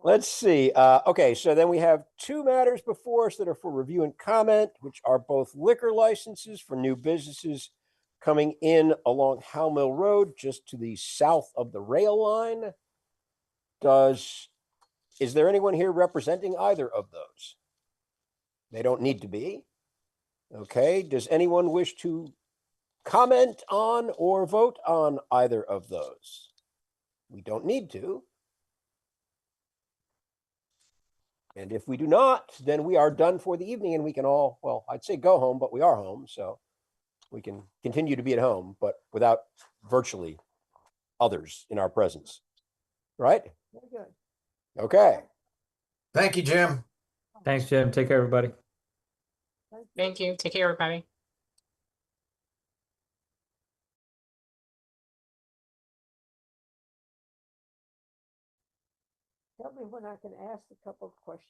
Let's see. Okay, so then we have 2 matters before us that are for review and comment, which are both liquor licenses for new businesses coming in along Howe Mill Road, just to the south of the rail line. Is there anyone here representing either of those? They don't need to be. Okay, does anyone wish to comment on or vote on either of those? We don't need to. And if we do not, then we are done for the evening and we can all, well, I'd say go home, but we are home. So we can continue to be at home, but without virtually others in our presence. Right? Very good. Okay. Thank you, Jim. Thanks, Jim. Take care, everybody. Thank you. Take care, everybody. Tell me when I can ask a couple of questions.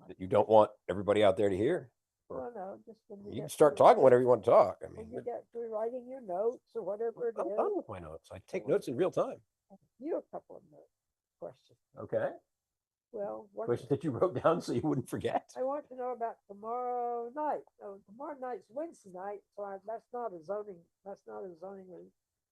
That you don't want everybody out there to hear. Well, no, just when You get can start through- talking whenever you want to talk. I When mean, you get through writing your notes or whatever it I'm is. done with my notes. I take notes in real time. You a couple of notes, questions. Okay. Well, what Questions that you wrote down so you wouldn't forget. I want to know about tomorrow night. Oh, tomorrow night's Wednesday night, so that's not a zoning.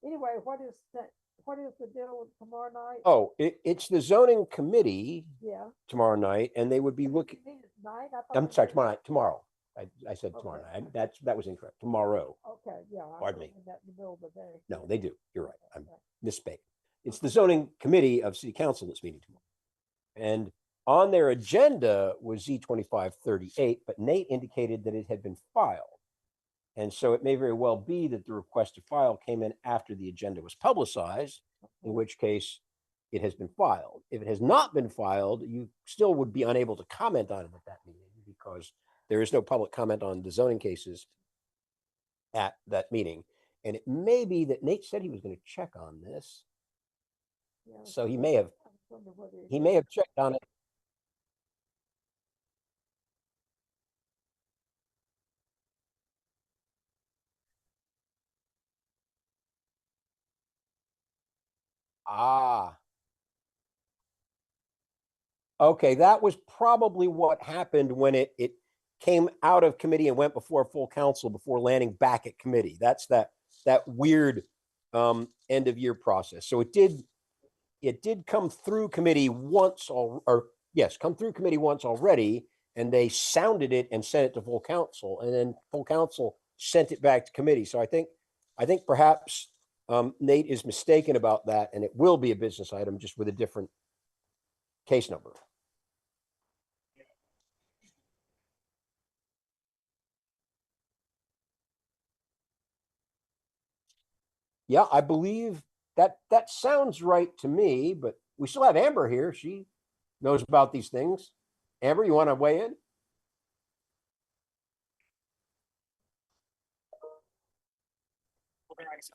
Anyway, what is that? What is the deal with tomorrow night? Oh, it's the zoning committee Yeah. tomorrow night, and they would be looking. Night. I thought I'm it sorry, was- tomorrow night. Tomorrow. I said tomorrow Okay. night. That was incorrect. Tomorrow. Okay, yeah. I Pardon thought me. in that in the middle of the day. No, they do. You're right. I'm Okay. misspoke. It's the zoning committee of city council that's meeting tomorrow. And on their agenda was Z2538, but Nate indicated that it had been filed. And so it may very well be that the request to file came in after the agenda was publicized, in which case it has been filed. If it has not been filed, you still would be unable to comment on it at that meeting because there is no public comment on the zoning cases at that meeting. And it may be that Nate said he was going to check on this. Yeah, So he may have I wonder whether he may have checked on it. Ah. Okay, that was probably what happened when it came out of committee and went before full council before landing back at committee. That's that weird end of year process. So it did come through committee once come through committee once already, and they sounded it and sent it to full council, and then full council sent it back to committee. So I think perhaps Nate is mistaken about that, and it will be a business item just with a different case number. Yeah, I believe that sounds right to me, but we still have Amber here. She knows about these things. Amber, you want to weigh in?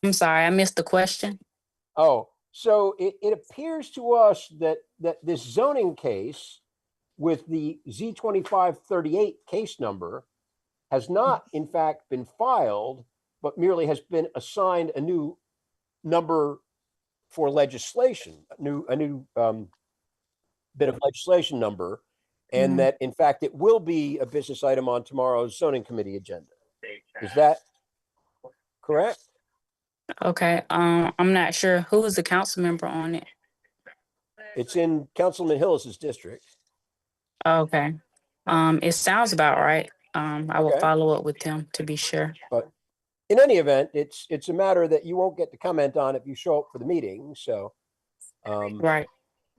I'm sorry, I missed the question. Oh, so it appears to us that this zoning case with the Z2538 case number has not, in fact, been filed, but merely has been assigned a new number for legislation, a new bit of legislation number, and that in fact it will be a business item on tomorrow's zoning committee agenda. Is that correct? Okay. I'm not sure who is the council member on it. It's in Councilman Hillis's district. Okay. It sounds about right. I will Okay. follow up with him to be sure. But in any event, it's a matter that you won't get to comment on if you show up for the meeting. So, Right.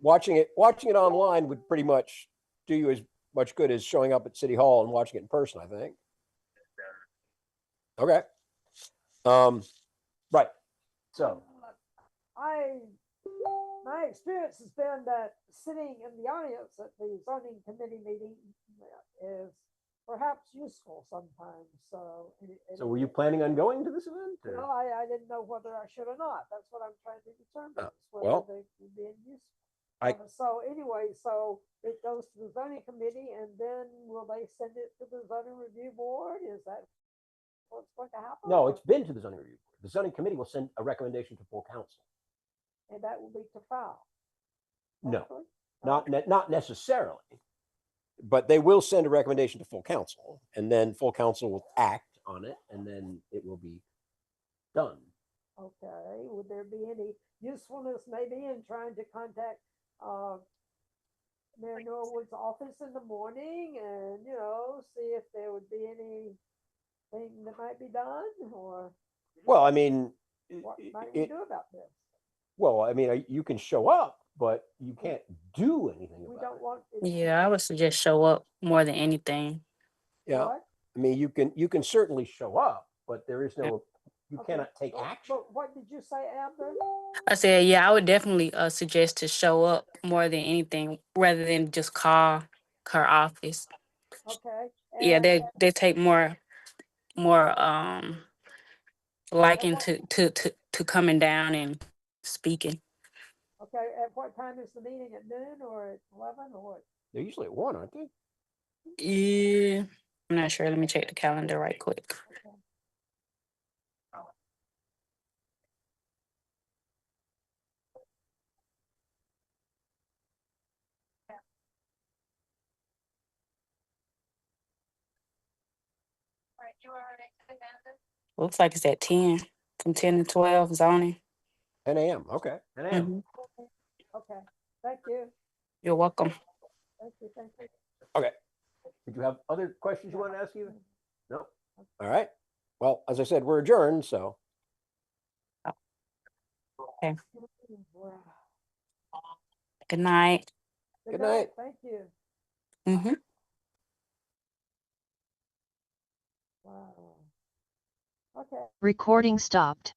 watching it online would pretty much do you as much good as showing up at City Hall and watching it in person, I think. Okay. Right. So, My experience has been that sitting in the audience at the zoning committee meeting is perhaps useful sometimes. So, so were you planning on going to this event? Or? No, I didn't know whether I should or not. That's what I'm trying to determine. Well, whether they would be useful. I- So anyway, so it goes to the zoning committee, and then will they send it to the zoning review board? Is that what's going to happen? No, it's been to the zoning review board. The zoning committee will send a recommendation to full council. And that will be to file. No, hopefully? not necessarily, but they will send a recommendation to full council, and then full council will act on it, and then it will be done. Okay, would there be any usefulness maybe in trying to contact Mayor Norwood's office in the morning and, see if there would be anything that might be done, or Well, I mean, what might we do about this? well, I mean, you can show up, but you can't do anything We about don't it. want. Yeah, I would suggest show up more than anything. Yeah, What? I mean, you can certainly show up, but there is no, you Okay. cannot take action. But what did you say, Amber? I said, yeah, I would definitely suggest to show up more than anything rather than just call her office. Okay. Yeah, and- they take more liking to coming down and speaking. Okay, at what time is the meeting? At noon or at 11 or what? They're usually at 1, aren't they? Yeah, I'm not sure. Let me check the calendar right quick. Looks like it's at 10, from 10 to 12 zoning. 10 a.m. Okay, 10 a.m. Mhm. Okay, thank you. You're welcome. Thank you, thank you. Okay. Did you have other questions you want to ask you? No. All right. Well, as I said, we're adjourned, so. Okay. Good night. Good night. Thank you. Mm-hmm. Wow. Okay. Recording stopped.